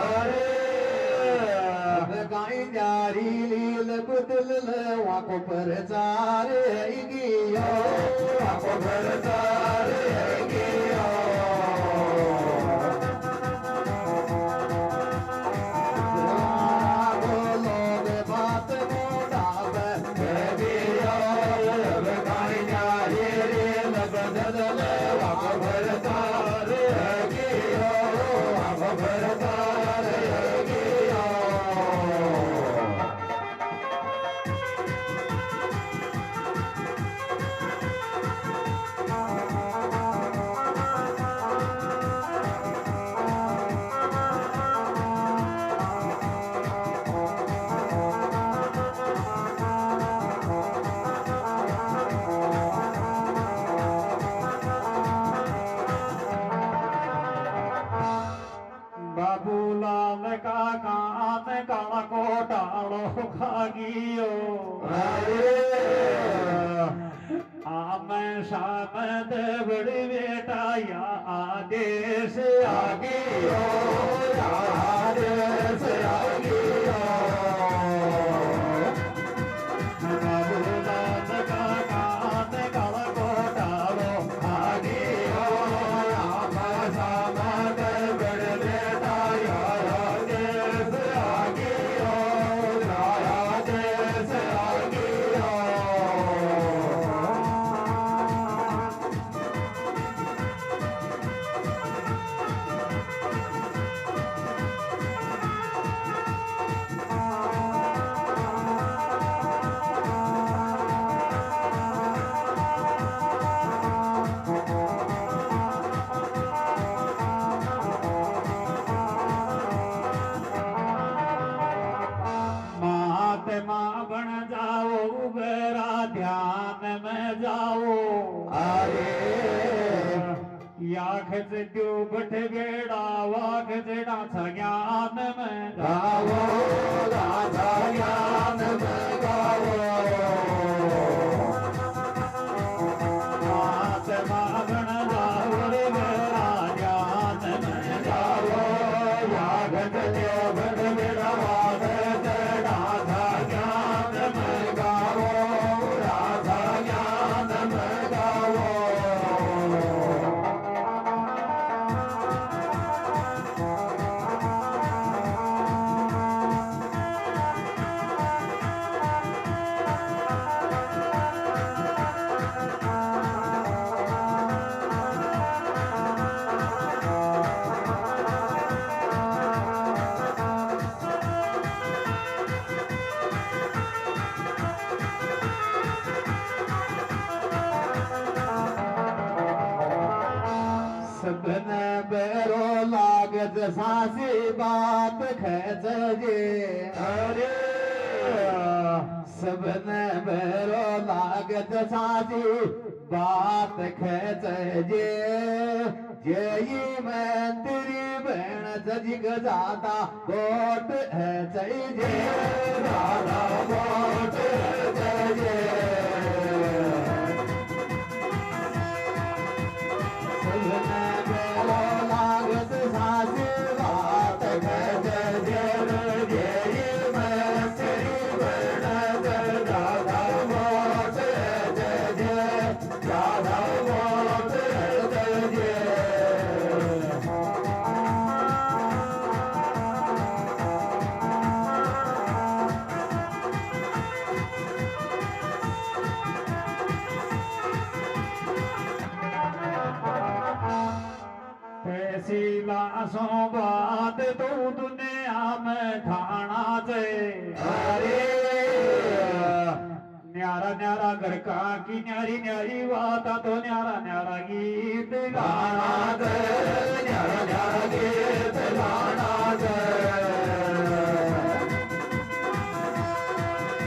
अरे अब गाई जारी लील बुदल वाको पर चार है गियो वाको पर चार है गियो कुचवाड़ा को लोग बात मुंडा पे खाई गियो अब गाई जारी लील बदल वाको पर चार है गियो वाको पर चार है गियो बाबूलाल का कान काला कोटालो खागियो आमे शामद बड़ी बेटा या आदेश आगियो आदेश आगियो बाबूलाल का कान काला कोटालो आगियो आमा सामद बड़ बेटा या आदेश आगियो आदेश आगियो महात्मा बन जाओ उबेरा ध्यान में जाओ अरे याख से क्यों बठ गेड़ा वाख से डांसा ज्ञान में गावो राधा ज्ञान में गावो महात्मा बन जाओ उबेरा ध्यान में गावो यागत देव बन बिड़वाद राधा ज्ञान में गावो राधा ज्ञान में गावो लागत सासी बात खेच जे अरे सबने मेरो लागत सासी बात खेच जे जई मैं तेरी बहन जजिग ज्यादा वोट है जे ज्यादा वोट है जे सबने मेरो लागत सासी बात खेच जे जई मैं तेरी बहन ज्यादा वोट है जे ज्यादा वोट है जे ऐसी लाशों बात तो दुनिया में खाना से अरे न्यारा न्यारा घर का की न्यारी न्यारी बात तो न्यारा न्यारा गीत गाना गाना दे न्यारा न्यारा गीत गाना दे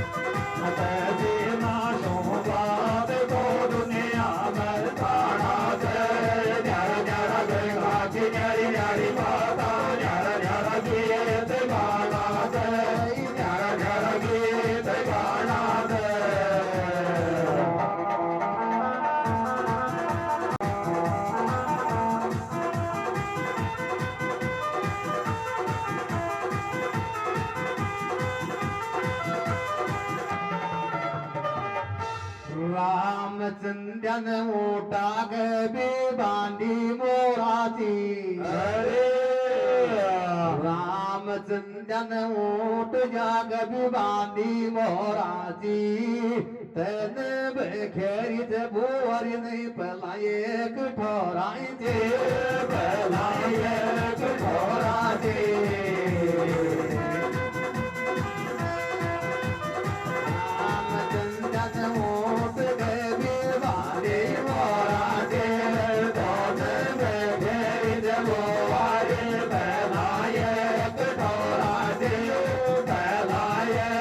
ऐसी लाशों बात तो दुनिया में खाना से न्यारा न्यारा घर का की न्यारी न्यारी बात न्यारा न्यारा गीत गाना से न्यारा न्यारा गीत गाना से रामचंद्रन ऊटा के बांधी मोराची अरे रामचंद्रन ऊट जाग भी बांधी मोराची तन बेखेरी से बुआरी नहीं पलाए एक ठोराई जे पलाए एक ठोराची रामचंद्रन ऊट गए भी बांधी मोराची तन बेखेरी से बुआरी पलाए एक ठोराची पलाए एक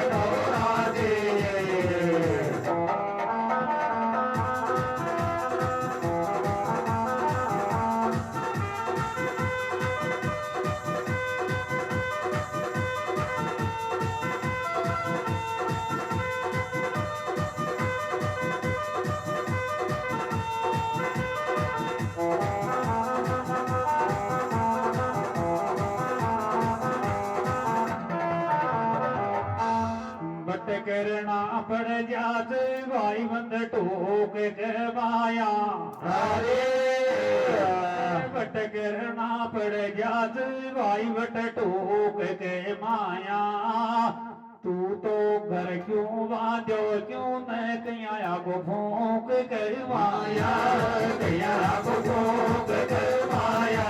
ठोराची बट करना पड़ जात भाई बंद टोक के माया अरे बट करना पड़ जात भाई बट टोक के माया तू तो घर क्यों बांधो क्यों न कया को भोंक कर माया कया को भोंक कर माया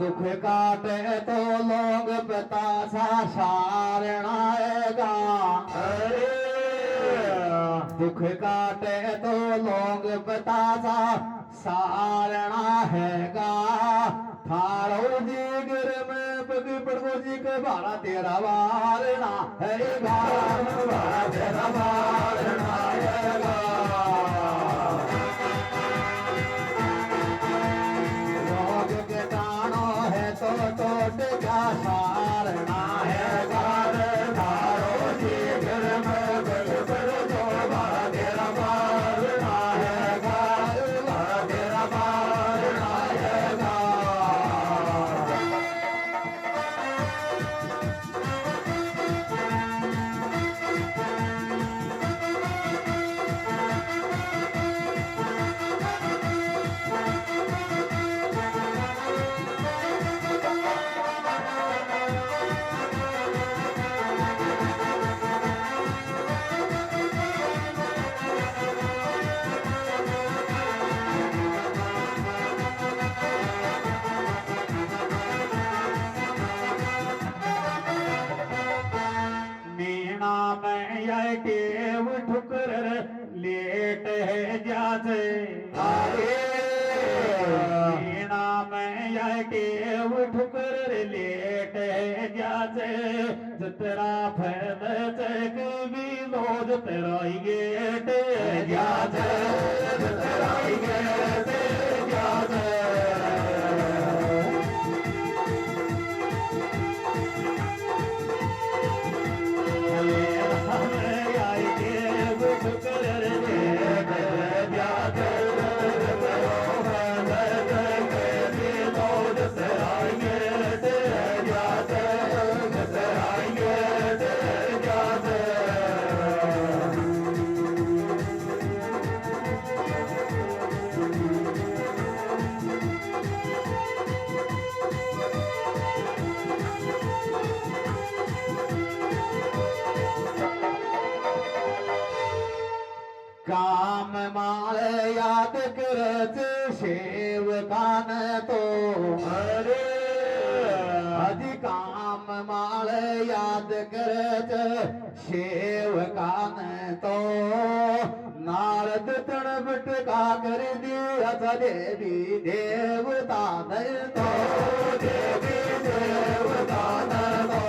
दुख काटे तो लोग बतासा सारणाएगा अरे दुख काटे तो लोग बतासा सारणा हैगा थारो जी गिर में पग पड़ो जी के बारा तेरा वारना हैगा बारा तेरा वारना हैगा लोग के टाणो है तो टोट का सारना है गार धारो जी घर में बल बल जो बारा तेरा वारना है गार बारा तेरा वारना है गार जाचे जतरा फैल चक भी लो जतरा गेट जाचे जतरा गेट जाचे काम माल याद करत सेवकान तो अरे अधि काम माल याद करत सेवकान तो नारद तण बटका कर दिया था देवी देवता तो देवी देवता तो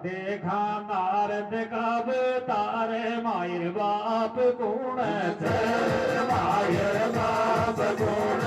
देखा नारद कब तारे मायर बाप गुण मायर बाप गुण